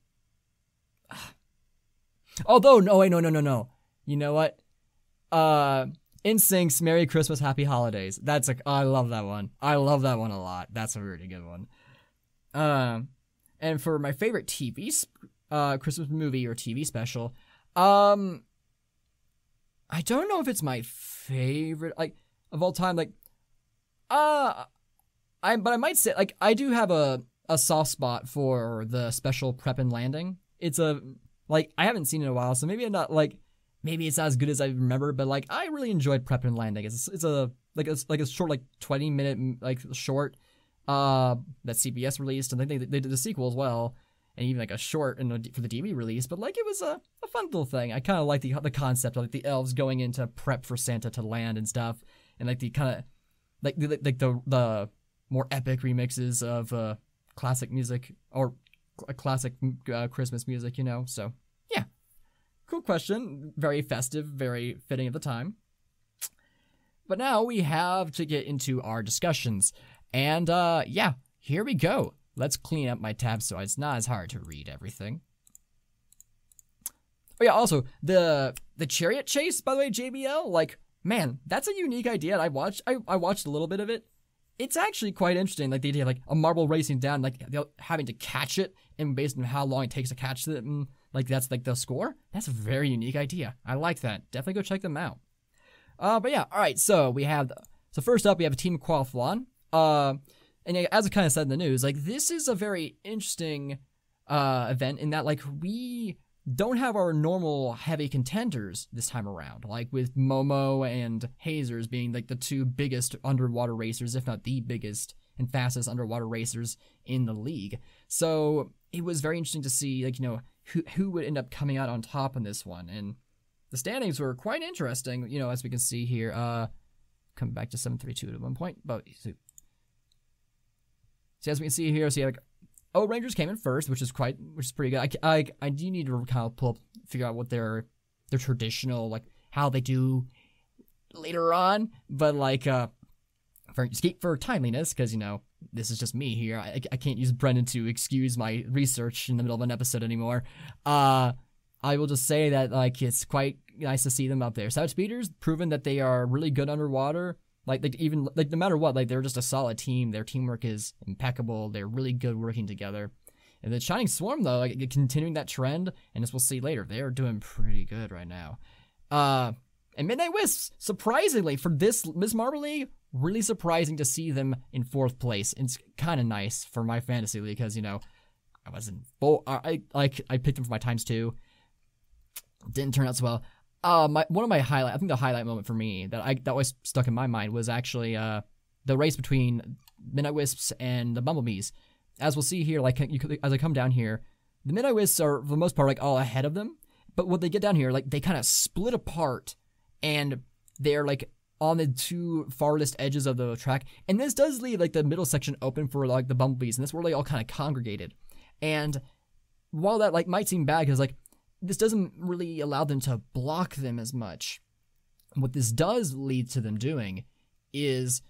Speaker 2: Although, no. You know what? NSYNC's Merry Christmas, Happy Holidays. I love that one. I love that one a lot. That's a really good one. And for my favorite TV Christmas movie or TV special, I don't know if it's my favorite of all time. But I might say I do have a soft spot for the special Prep and Landing. It's I haven't seen it in a while, so maybe I'm not maybe it's not as good as I remember, but I really enjoyed Prep and Landing. It's a short 20-minute short that CBS released, and I think they did a sequel as well, and even a short for the DVD release. But it was a fun little thing. I kind of like the concept of the elves going into prep for Santa to land and stuff, and the kind of the more epic remixes of classic music or classic Christmas music, So yeah, cool question. Very festive, very fitting at the time. But now we have to get into our discussions, and here we go. Let's clean up my tabs so it's not as hard to read everything. Oh yeah, also the chariot chase, by the way, JBL, man, that's a unique idea. And I watched a little bit of it. It's actually quite interesting, the idea of a marble racing down, having to catch it, and based on how long it takes to catch it, and that's the score. That's a very unique idea. I like that. Definitely go check them out. But yeah, all right. So first up we have a Team Aquathlon. And as I kind of said in the news, this is a very interesting event in that we don't have our normal heavy contenders this time around, like with Momo and Hazers being like the two biggest underwater racers, if not the biggest and fastest underwater racers in the league. So it was very interesting to see, like, who would end up coming out on top in this one. And the standings were quite interesting, as we can see here. Come back to 732 at one point, but so as we can see here, Rangers came in first, which is pretty good. I do need to kind of figure out what their traditional, like, how they do later on, but like for timeliness, because this is just me here. I can't use Brendan to excuse my research in the middle of an episode anymore. I will just say that, like, it's quite nice to see them up there. Savage Speeders proven that they are really good underwater. Like even no matter what, like, they're just a solid team. Their teamwork is impeccable. They're really good working together. And the Shining Swarm, though, like, continuing that trend, and as we'll see later, they are doing pretty good right now. And Midnight Wisps, surprisingly, for this Miss Marble League, really surprising to see them in 4th place. It's kind of nice for my fantasy league because, I wasn't I picked them for my times 2. Didn't turn out so well. One of my I think the highlight moment for me that always stuck in my mind was actually the race between Midnight Wisps and the Bumblebees. As we'll see here, like, as I come down here, the Midnight Wisps are, for the most part, like, all ahead of them. But when they get down here, like, they kind of split apart, and they're, like, on the 2 farthest edges of the track. And this does leave, like, the middle section open for, like, the Bumblebees, and that's where they all kind of congregated. And while that, like, might seem bad, because, like, this doesn't really allow them to block them as much. What this does lead to them doing is,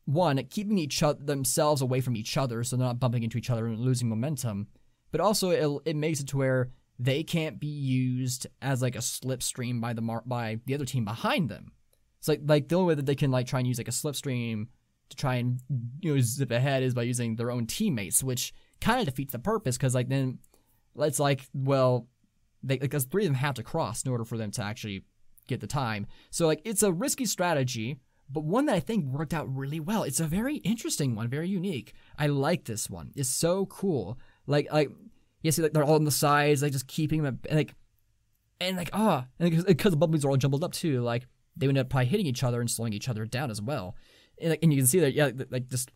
Speaker 2: one, keeping themselves away from each other, so they're not bumping into each other and losing momentum. But also, it makes it to where they can't be used as, like, a slipstream by the other team behind them. It's like the only way that they can, like, try and use, like, a slipstream to try and zip ahead is by using their own teammates, which kind of defeats the purpose, because, like, then it's like, well, because 3 of them have to cross in order for them to actually get the time. So, like, it's a risky strategy, but one that I think worked out really well. It's a very interesting one, very unique. I like this one. It's so cool. Like you see, like, they're all on the sides, like, just keeping them, and because the Bumblebees are all jumbled up too, like, they would end up probably hitting each other and slowing each other down as well. And you can see that, yeah, like, just,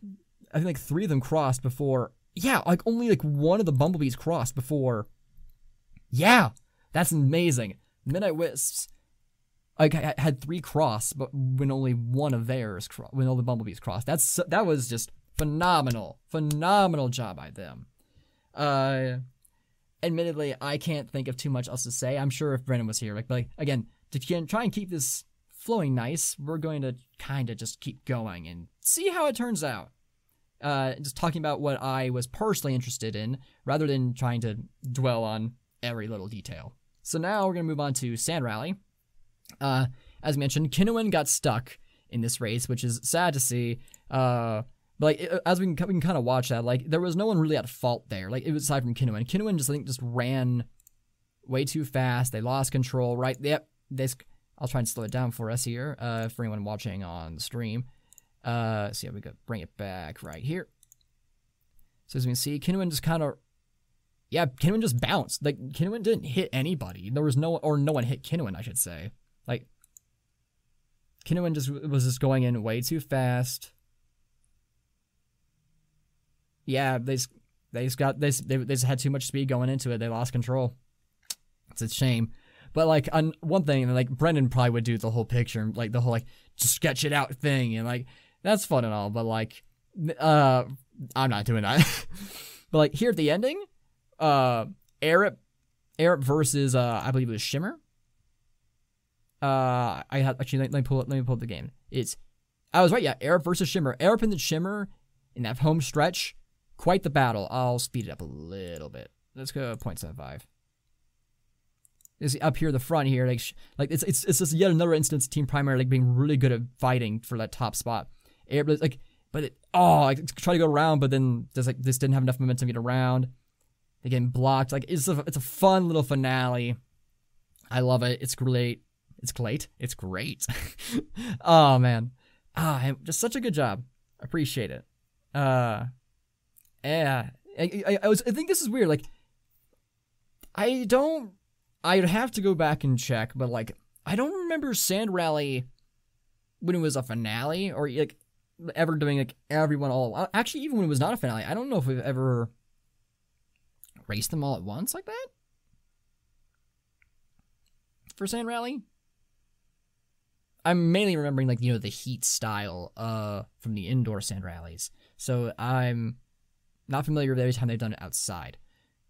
Speaker 2: I think, like, 3 of them crossed before, yeah, like, only, like, 1 of the Bumblebees crossed before. Yeah, that's amazing. Midnight Wisps, like, had 3 cross, but when only 1 of theirs, when all the Bumblebees crossed. That was just phenomenal job by them. Admittedly, I can't think of too much else to say. I'm sure if Brendan was here, like again, to try and keep this flowing nice, we're going to kind of just keep going and see how it turns out. Just talking about what I was personally interested in, rather than trying to dwell on every little detail. So now we're going to move on to Sand Rally. As mentioned, Kinnuin got stuck in this race, which is sad to see. But, like, as we can kind of watch that, like, there was no one really at fault there. Like, it was aside from Kinnuin. Kinnuin just ran way too fast. They lost control, right? Yep. I'll try and slow it down for us here, for anyone watching on the stream. So yeah, we could bring it back right here. So as we can see, Kinnuin just kind of, yeah, Kinnuin just bounced. Like, Kinnuin didn't hit anybody. There was no one hit Kinnuin, I should say. Like, Kinnuin was just going in way too fast. Yeah, they just had too much speed going into it. They lost control. It's a shame. But, like, on one thing, like, Brendan probably would do the whole picture, like, the whole, like, just sketch it out thing, and, like, that's fun and all, but, like, I'm not doing that. But, like, here at the ending, Arab versus, I believe it was Shimmer. Actually, let me pull up the game. I was right, yeah, Arab versus Shimmer. Arab and the Shimmer in that home stretch, quite the battle. I'll speed it up a little bit. Let's go 0.75. Is up here, the front here, like it's just yet another instance of Team Primary, like, being really good at fighting for that top spot. Arab, like, but try to go around, but then this didn't have enough momentum to get around. They getting blocked. Like, it's a fun little finale. I love it. It's great. It's great. Oh man. Just such a good job. Appreciate it. Yeah. I think this is weird. Like, I don't I'd have to go back and check, but like I don't remember Sand Rally when it was a finale or like ever doing like everyone all. Actually, even when it was not a finale, I don't know if we've ever raced them all at once like that for Sand Rally. I'm mainly remembering like the heat style from the indoor Sand Rallies, so I'm not familiar with every time they've done it outside.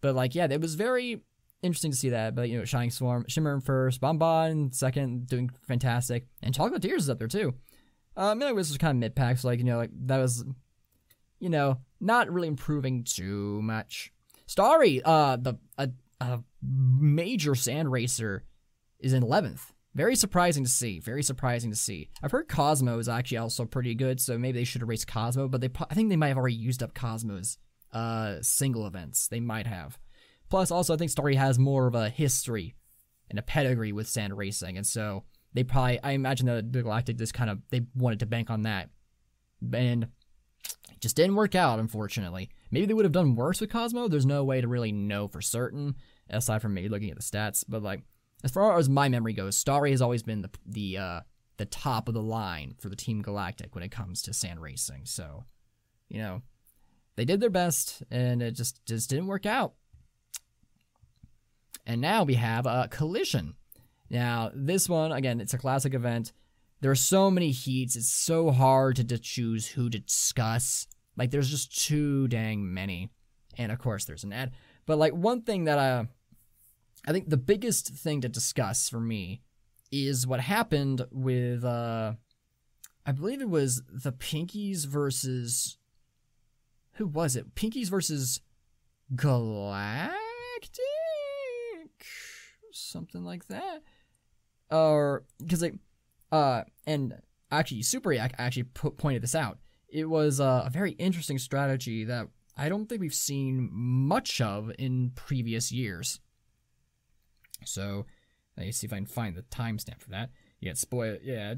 Speaker 2: But like yeah, it was very interesting to see that. But Shining Swarm, Shimmer in first, Bonbon second, doing fantastic, and Chocolatiers is up there too. Maybe this was kind of mid pack, so like like that was not really improving too much. Starry, a major sand racer, is in 11th. Very surprising to see. Very surprising to see. I've heard Cosmo is actually also pretty good, so maybe they should have raced Cosmo, but I think they might have already used up Cosmo's single events. They might have. Plus, also, I think Starry has more of a history and a pedigree with sand racing, and so they probably, I imagine that the Galactic just they wanted to bank on that. And it just didn't work out, unfortunately. Maybe they would have done worse with Cosmo. There's no way to really know for certain, aside from maybe looking at the stats, but like, as far as my memory goes, Starry has always been the top of the line for the Team Galactic when it comes to sand racing. So, they did their best, and it just didn't work out. And now we have a Collision. Now, this one, again, it's a classic event. There are so many heats. It's so hard to choose who to discuss. Like, there's just too dang many. And, of course, there's an ad. But, like, one thing that I think the biggest thing to discuss for me is what happened with, I believe it was the Pinkies versus, who was it? Pinkies versus Galactic? Something like that. Or, because like, and actually, Super Yak actually pointed this out. It was a very interesting strategy that I don't think we've seen much of in previous years. So, let me see if I can find the timestamp for that. Yeah, spoil. Yeah,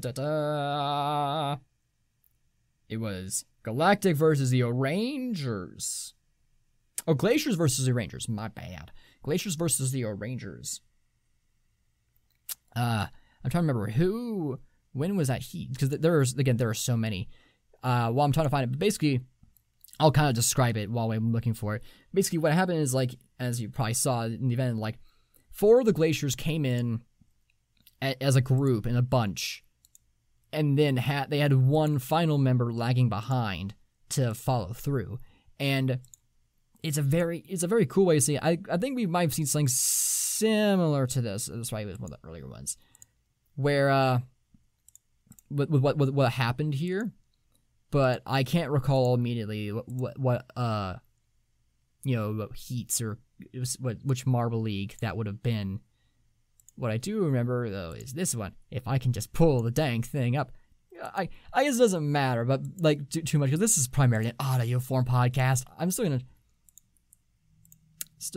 Speaker 2: It was Galactic versus the O'Rangers. Oh, Glaciers versus the Rangers. My bad. Glaciers versus the O'Rangers. I'm trying to remember when was that heat? Because there are so many. While I'm trying to find it, but basically, I'll kind of describe it while I'm looking for it. Basically, what happened is, like, as you probably saw in the event, like, 4 of the Glaciers came in as a group in a bunch, and then they had one final member lagging behind to follow through. And it's a very cool way to see it. I think we might have seen something similar to this. That's why it was one of the earlier ones, where what happened here, but I can't recall immediately what heats or which Marble League that would have been. What I do remember though is this one. If I can just pull the dang thing up, I guess it doesn't matter, but like too much because this is primarily an audio form podcast. I'm still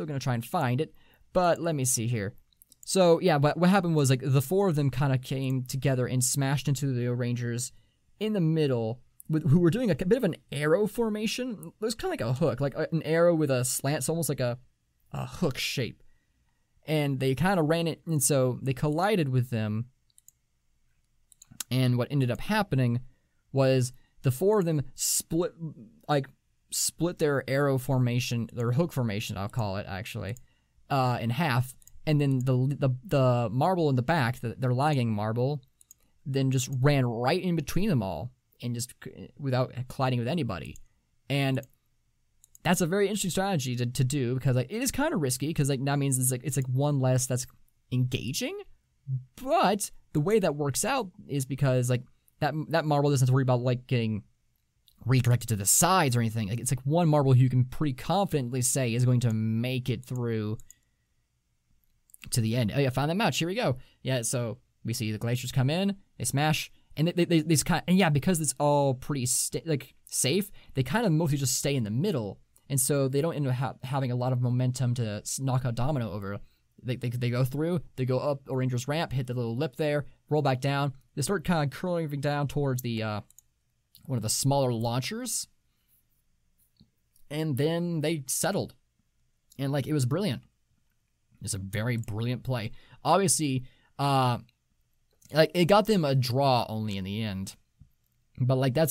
Speaker 2: gonna try and find it, but let me see here. So yeah, but what happened was like the 4 of them kind of came together and smashed into the Rangers in the middle, who were doing a bit of an arrow formation. It was kind of like a hook, like an arrow with a slant, so almost like a hook shape. And they kind of ran it, and so they collided with them. And what ended up happening was the 4 of them split their arrow formation, their hook formation, I'll call it actually, in half. And then the marble in the back, their lagging marble, then just ran right in between them all, and just without colliding with anybody. And that's a very interesting strategy to do, because like it is kind of risky, because like that means it's like one less that's engaging. But the way that works out is because like that marble doesn't have to worry about like getting redirected to the sides or anything. Like it's like one marble you can pretty confidently say is going to make it through to the end. Oh yeah, found that match. Here we go. Yeah, so we see the Glaciers come in, they smash, and they just kind of, and yeah, because it's all pretty safe, they kind of mostly just stay in the middle, and so they don't end up having a lot of momentum to knock a domino over. They go through, they go up a Ranger's ramp, hit the little lip there, roll back down. They start kind of curling down towards the one of the smaller launchers, and then they settled, and like it was brilliant. It's a very brilliant play. Obviously, like it got them a draw only in the end. But like that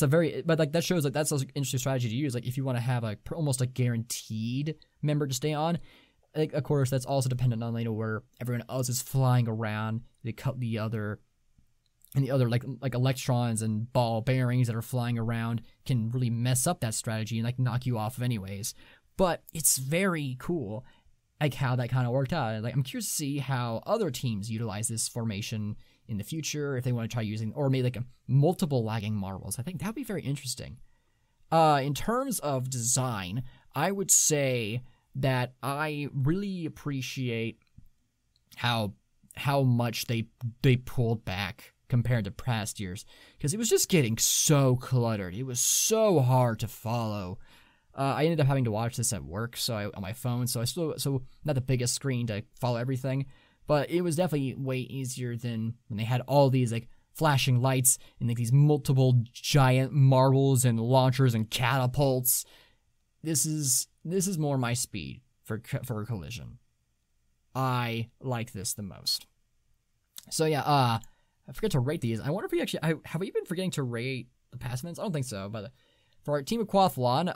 Speaker 2: shows like that's an interesting strategy to use. Like if you want to have like almost a guaranteed member to stay on, like of course that's also dependent on where everyone else is flying around. They cut the other like electrons and ball bearings that are flying around can really mess up that strategy and like knock you off of anyways. But it's very cool, like how that kind of worked out. Like I'm curious to see how other teams utilize this formation in the future, if they want to try using, or maybe like multiple lagging marbles. I think that would be very interesting. In terms of design, I would say that I really appreciate how much they pulled back compared to past years, because it was just getting so cluttered. It was so hard to follow. I ended up having to watch this at work, on my phone, so not the biggest screen to follow everything. But it was definitely way easier than when they had all these like flashing lights and like these multiple giant marbles and launchers and catapults. This is more my speed for Collision. I like this the most. So yeah, I forget to rate these. I wonder if we actually have we been forgetting to rate the past events? I don't think so. But for our Team Aquathlon,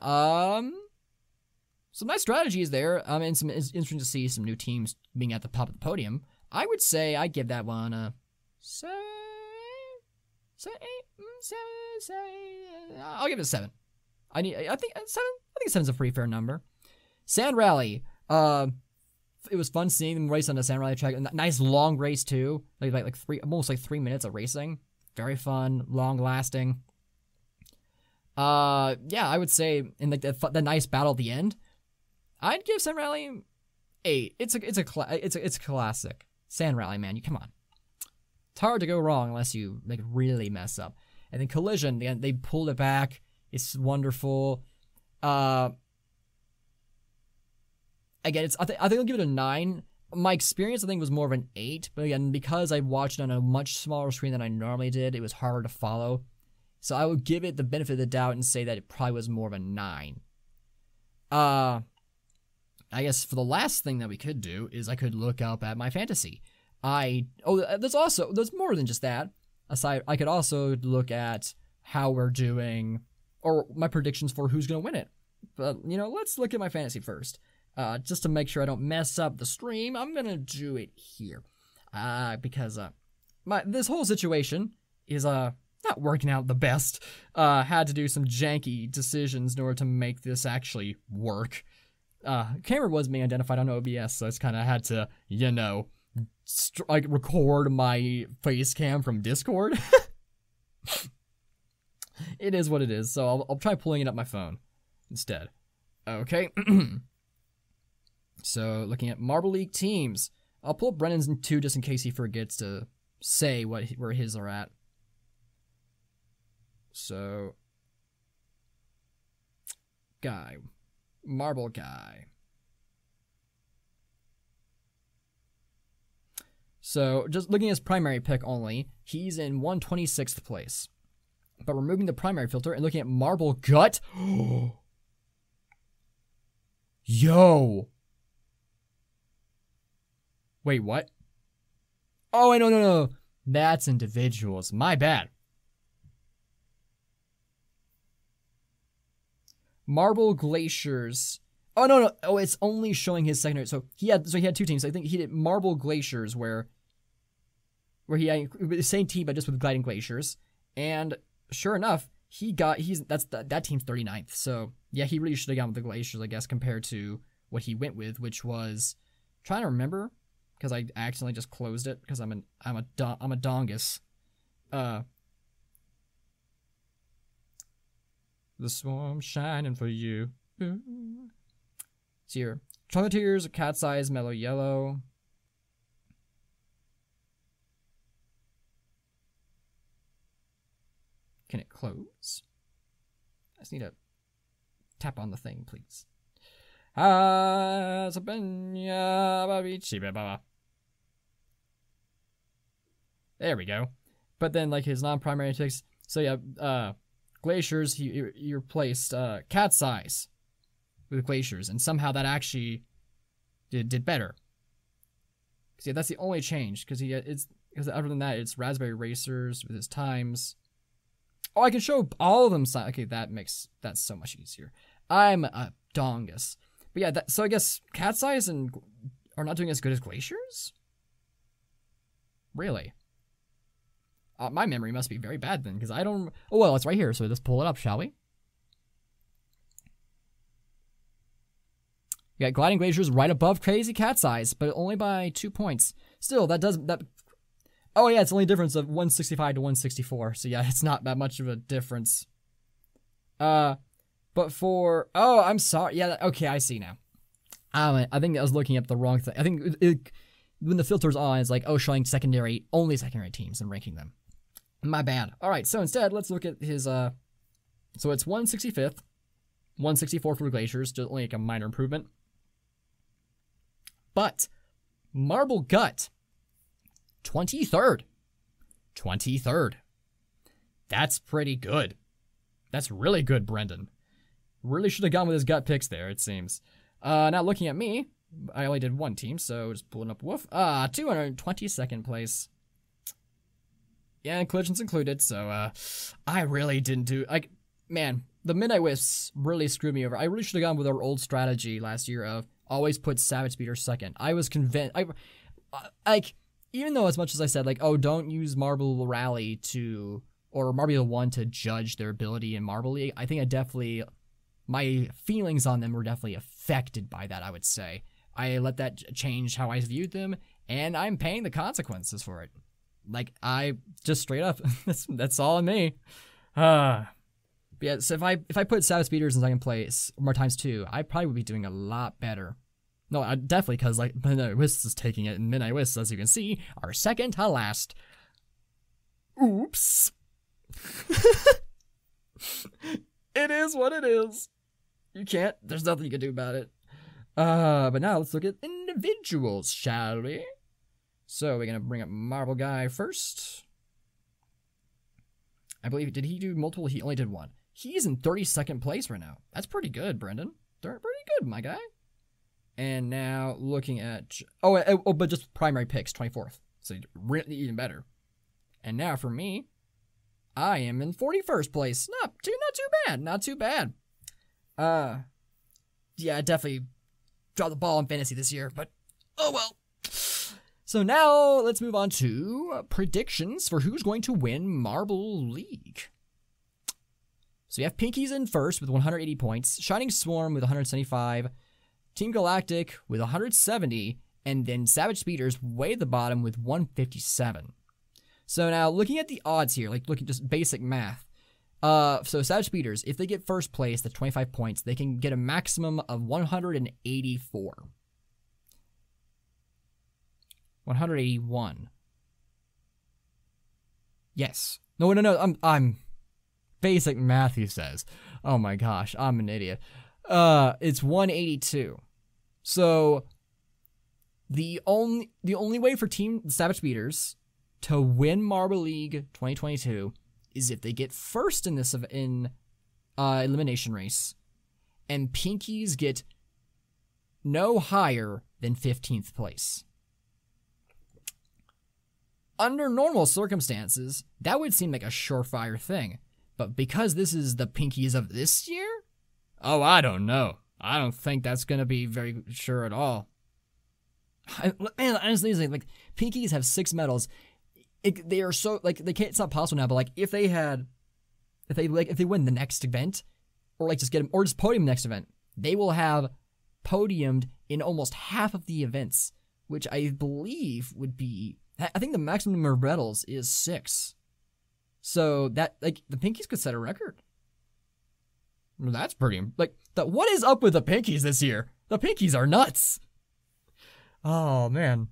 Speaker 2: some nice strategies there, and it's interesting to see some new teams being at the top of the podium. I would say I give that one a 7. I'll give it a 7. I think 7. I think 7's a pretty fair number. Sand Rally. It was fun seeing them race on the Sand Rally track. Nice long race too, like almost 3 minutes of racing. Very fun, long lasting. Yeah, I would say in like the nice battle at the end, I'd give Sand Rally 8. It's a classic. Sand Rally, man, you come on. It's hard to go wrong unless you like really mess up. And then Collision, they pulled it back. It's wonderful. Again, I think I'll give it a 9. My experience, I think, was more of an 8. But again, because I watched it on a much smaller screen than I normally did, it was harder to follow. So I would give it the benefit of the doubt and say that it probably was more of a 9. I guess for the last thing that we could do is I could look up at my fantasy. There's more than just that. I could also look at how we're doing, or my predictions for who's going to win it. But, let's look at my fantasy first. Just to make sure I don't mess up the stream, I'm going to do it here. Because this whole situation is not working out the best. Had to do some janky decisions in order to make this actually work. Camera was being identified on OBS, so it's kind of had to, record my face cam from Discord. It is what it is, so I'll try pulling it up my phone instead. Okay. So, looking at Marble League teams, I'll pull up Brennan's too just in case he forgets to say where his are at. So, Marble Guy. So, just looking at his primary pick only, he's in 126th place. But removing the primary filter and looking at Marble Gut. Yo! Wait, what? Oh, no. That's individuals. My bad. Marble Glaciers. Oh, no. Oh, it's only showing his secondary. So he had 2 teams. I think he did Marble Glaciers where he had the same team but just with Gliding Glaciers. And sure enough, that team's 39th. So yeah, he really should have gone with the Glaciers, I guess, compared to what he went with, which was, trying to remember, because I accidentally just closed it because I'm a dongus. The swarm shining for you. See here, Chocolatiers, Cat's Eyes, Mellow Yellow. Can it close? I just need to tap on the thing, please. There we go. But then, like, his non-primary picks. So yeah, Glaciers, he replaced Cat's Eyes with Glaciers, and somehow that actually did better. 'Cause, yeah, that's the only change. Because other than that, it's Raspberry Racers with his times. Oh, I can show all of them. Okay, that's so much easier. I'm a dongus. But yeah, so I guess Cat's Eyes are not doing as good as Glaciers? Really? My memory must be very bad then, because I don't... Oh, well, it's right here, so let's pull it up, shall we? You got Gliding Glaciers right above Crazy Cat's Eyes, but only by 2 points. Still, oh yeah, it's only a difference of 165 to 164, so yeah, it's not that much of a difference. But for... Oh, I'm sorry. Yeah, okay, I see now. I think I was looking up the wrong thing. I think when the filter's on, it's like, oh, showing only secondary teams and ranking them. My bad. All right, so instead, let's look at his... So it's 165th, 164 for Glaciers, just only like a minor improvement. But Marble Gut, 23rd. 23rd. That's pretty good. That's really good, Brendan. Really should have gone with his gut picks there, it seems. Now looking at me, I only did one team, so just pulling up Wof. 222nd place. Yeah, and collisions included, so I really didn't do... Man, the Midnight Wisps really screwed me over. I really should have gone with our old strategy last year of always put Savage Speeder second. I was convinced... even though as much as I said, oh, don't use Marble Rally or Marble 1 to judge their ability in Marble League, I think my feelings on them were definitely affected by that, I would say. I let that change how I viewed them, and I'm paying the consequences for it. I just straight up, that's all on me. But yeah, so if I put Savage Speeders in second place more times too, I probably would be doing a lot better. No, definitely, because Midnight Wisps is taking it, and Midnight Wisps, as you can see, are second to last. Oops. It is what it is. There's nothing you can do about it. But now let's look at individuals, shall we? So we're going to bring up Marble Guy first. I believe, did he do multiple? He only did one. He's in 32nd place right now. That's pretty good, Brendan. Pretty good, my guy. And now looking at... but just primary picks, 24th. So really even better. And now for me, I am in 41st place. Not too bad. Not too bad. Yeah, I definitely dropped the ball in fantasy this year, but oh well. So now let's move on to predictions for who's going to win Marble League. So you have Pinkies in first with 180 points, Shining Swarm with 175, Team Galactic with 170, and then Savage Speeders way at the bottom with 157. So now looking at the odds here, looking just basic math. So Savage Speeders, if they get first place, that's 25 points, they can get a maximum of 184. 181. Yes. No, I'm basic math, he says. Oh my gosh, I'm an idiot. It's 182. So the only way for Team Savage Speeders to win Marble League 2022 is if they get first in this elimination race, and Pinkies get no higher than 15th place. Under normal circumstances, that would seem like a surefire thing, but because this is the Pinkies of this year, oh, I don't know. I don't think that's gonna be very sure at all. Man, honestly, Pinkies have 6 medals. They are so it's not possible now, but if they win the next event, or just podium next event, they will have podiumed in almost half of the events, which I believe would be, I think the maximum number of medals is 6. So that the Pinkies could set a record. Well, that's pretty what is up with the Pinkies this year? The Pinkies are nuts. Oh man.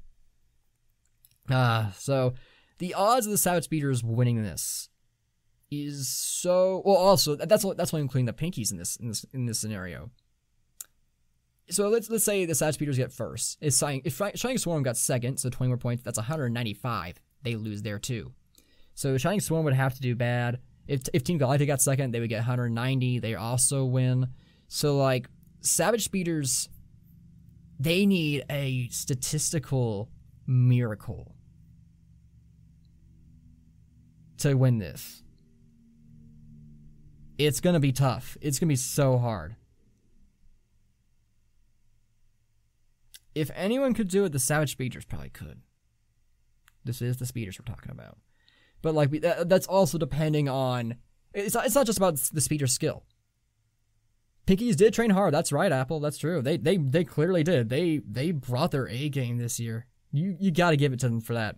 Speaker 2: So the odds of the Savage Speeders winning this is so also that's only including the Pinkies in this scenario. So let's say the Savage Speeders get first. If Shining Swarm got second, so 20 more points, that's 195. They lose there too. So Shining Swarm would have to do bad. If Team Galactic got second, they would get 190. They also win. So Savage Speeders, they need a statistical miracle to win this. It's going to be tough. It's going to be so hard. If anyone could do it, the Savage Speeders probably could. This is the speeders we're talking about. But like that's also depending on... It's not just about the speeder's skill. Pinkies did train hard. That's right, Apple. That's true. They clearly did. They brought their A game this year. You got to give it to them for that.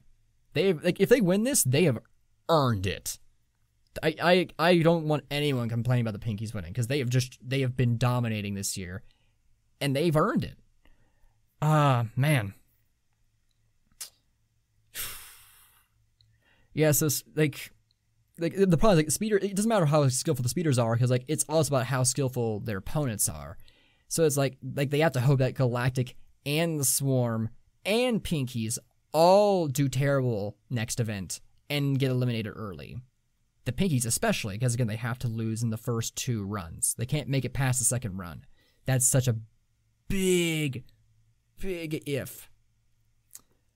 Speaker 2: If they win this, they have earned it. I don't want anyone complaining about the Pinkies winning because they have been dominating this year, and they've earned it. Man. Yeah, so like the problem is like speeder. It doesn't matter how skillful the speeders are because like it's also about how skillful their opponents are. So it's like they have to hope that Galactic and the Swarm and Pinkies all do terrible next event and get eliminated early. The Pinkies especially because again they have to lose in the first 2 runs. They can't make it past the second run. That's such a big if.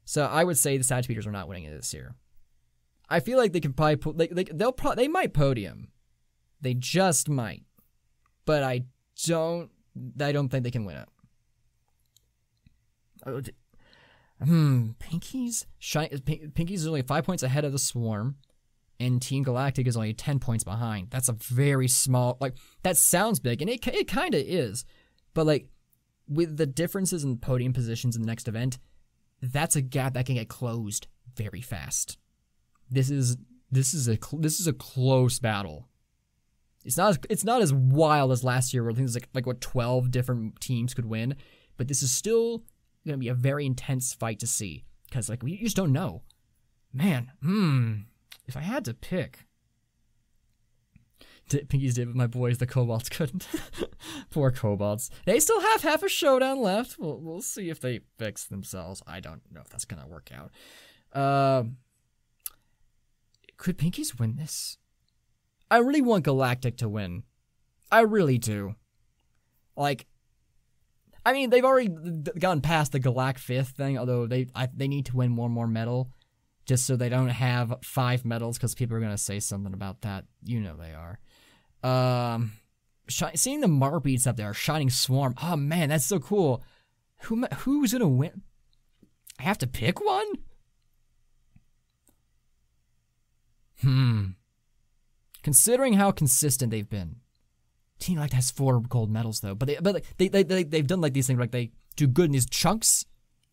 Speaker 2: So I would say the Savage Speeders are not winning it this year. I feel like they can probably they might podium. They just might. But I don't think they can win it. Pinkies is only 5 points ahead of the Swarm, and Team Galactic is only 10 points behind. That's a very small, like, that sounds big, and it kind of is. But like with the differences in podium positions in the next event, that's a gap that can get closed very fast. This is a close battle. It's not as wild as last year where things like what 12 different teams could win, but this is still gonna be a very intense fight to see because like we just don't know. Man, if I had to pick, Pinkies did, but my boys the Cobalts couldn't. Poor Cobalts. They still have half a showdown left. We'll see if they fix themselves. I don't know if that's gonna work out. Could Pinkies win this? I really want Galactic to win. I really do. Like, I mean, they've already gone past the Galact 5th thing, although they need to win one more medal, just so they don't have 5 medals, because people are going to say something about that. You know they are. Seeing the Marbeats up there, Shining Swarm. Oh, man, that's so cool. Who's going to win? I have to pick one? Considering how consistent they've been, Team Galactic has 4 gold medals though. But they've done like these things, like they do good in these chunks,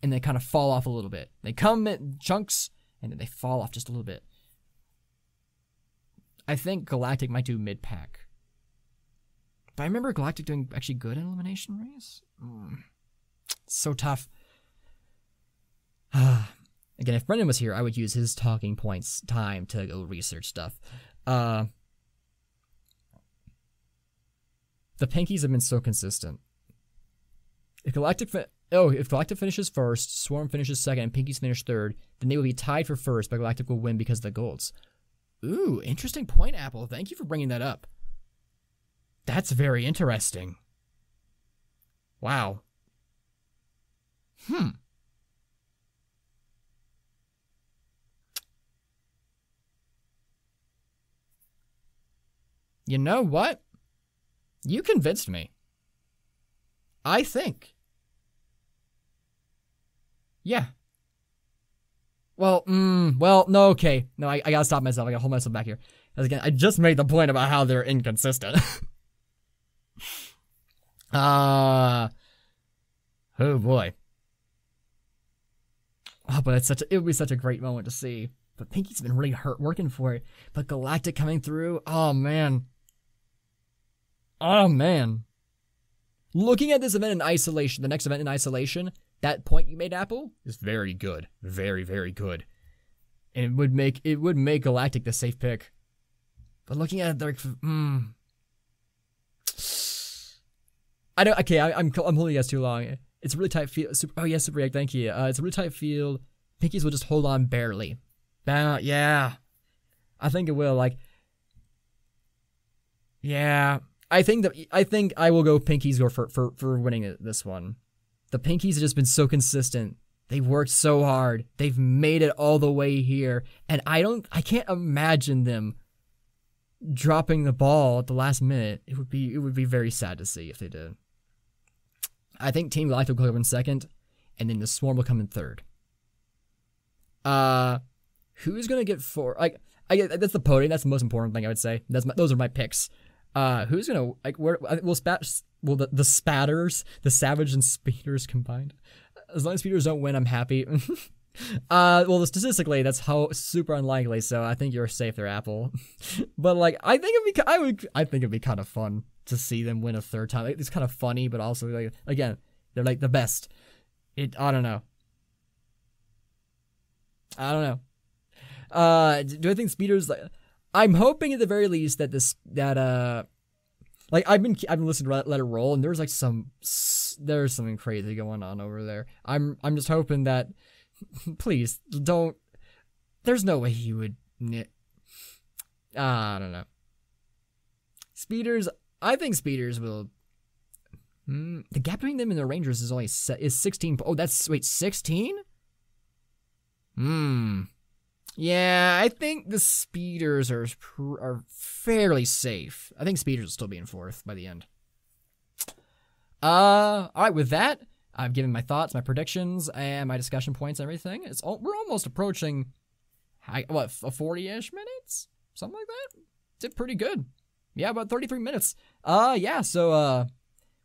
Speaker 2: and they kind of fall off a little bit. They come in chunks, and then they fall off just a little bit. I think Galactic might do mid pack, but I remember Galactic doing actually good in elimination race. It's so tough. Again, if Brendan was here, I would use his talking points time to go research stuff. The Pinkies have been so consistent. If Galactic finishes first, Swarm finishes second, and Pinkies finish third, then they will be tied for first, but Galactic will win because of the golds. Ooh, interesting point, Apple. Thank you for bringing that up. That's very interesting. Wow. You know what? You convinced me. I think. Yeah. Well, no, okay. No, I gotta stop myself. I gotta hold myself back here. Because again, I just made the point about how they're inconsistent. Oh boy. Oh, but it would be such a great moment to see. But Pinky's been really working for it. But Galactic coming through, oh man. Oh man. Looking at this event in isolation, the next event in isolation, that point you made, Apple, is very good. Very, very good. And it would make Galactic the safe pick. But looking at it, I'm holding you guys too long. It's a really tight field. Oh yes, Super React, thank you. It's a really tight field. Pinkies will just hold on barely. Yeah. I think it will, yeah. I think I will go Pinkies for winning this one. The Pinkies have just been so consistent They worked so hard. They've made it all the way here. And I can't imagine them dropping the ball at the last minute. It would be very sad to see if they did. I think Team Galactic will come in second, and then the Swarm will come in third. Who's gonna get four? That's the podium. That's the most important thing I would say. Those are my picks. Who's gonna the spatters, the Savage and Speeders combined? As long as Speeders don't win, I'm happy. Well, statistically, that's how super unlikely. So I think you're safe there, Apple. But like, I think it'd be kind of fun to see them win a third time. It's kind of funny, but also like, again, they're like the best. I don't know. Do I think Speeders? I'm hoping at the very least that I've been listening to Let It Roll, and there's something crazy going on over there. I'm just hoping that, please don't. There's no way he would. I don't know. Speeders. I think Speeders will. The gap between them and the Rangers is 16. Oh, that's 16. Yeah, I think the Speeders are fairly safe. I think Speeders will still be in fourth by the end. All right, with that, I've given my thoughts, my predictions, and my discussion points and everything. We're almost approaching, a 40-ish minutes? Something like that? Did pretty good. Yeah, about 33 minutes. So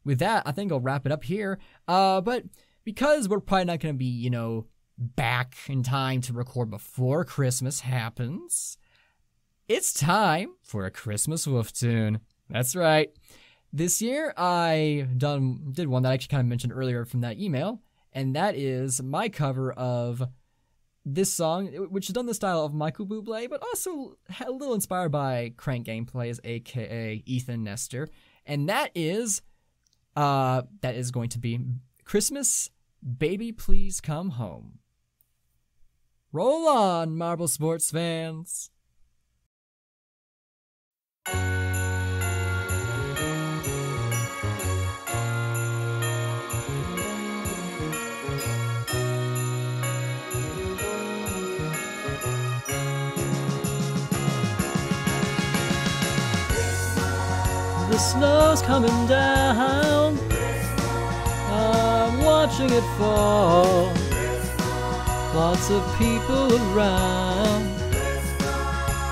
Speaker 2: with that, I think I'll wrap it up here. But because we're probably not going to be, back in time to record before Christmas happens, it's time for a Christmas Wof Tune. That's right. This year, I did one that I actually kind of mentioned earlier from that email, and that is my cover of this song, which is done in the style of Michael Bublé, but also a little inspired by Crank Gameplays, aka Ethan Nestor, and that is going to be Christmas, Baby Please Come Home. Roll on, Marble Sports fans! The snow's coming down, I'm watching it fall, lots of people around,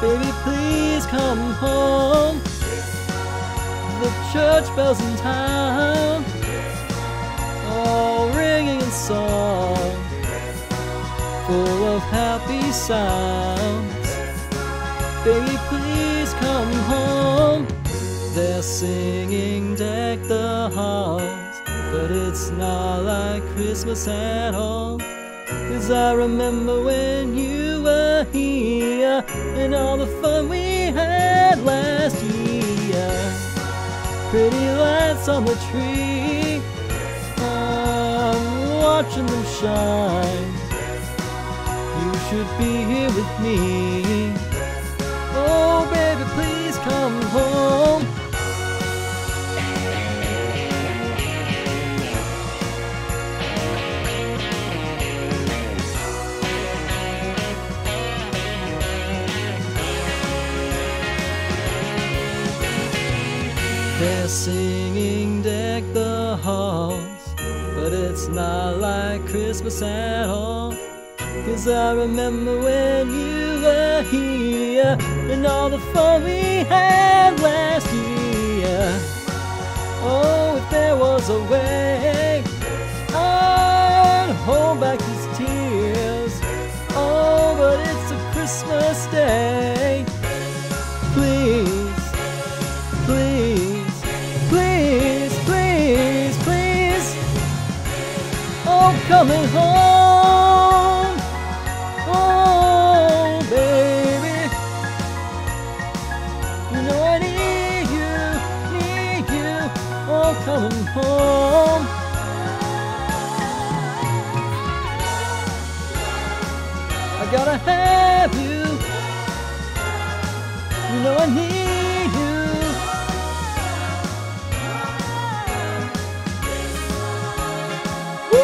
Speaker 2: baby please come home, the church bells in town, all ringing in song, full of happy sounds, baby please come home. They're singing Deck the Halls, but it's not like Christmas at all. 'Cause I remember when you were here, and all the fun we had last year. Pretty lights on the tree, I'm watching them shine. You should be here with me. Oh baby, please come home. They're singing Deck the Halls, but it's not like Christmas at all. 'Cause I remember when you were here, and all the fun we had last year. Oh, if there was a way, I'd hold back these tears. Oh, but it's a Christmas day. Please, please, please, please, please. Oh, coming home. Oh, baby. You know I need you. Oh, coming home. I gotta have you. You know I need you. Woo!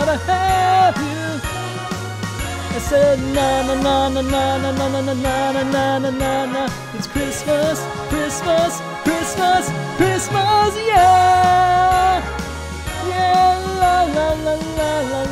Speaker 2: gotta have you. I said na na na na na na na na na na na na na na. It's Christmas, Christmas, Christmas, Christmas, yeah, yeah, la la la la la.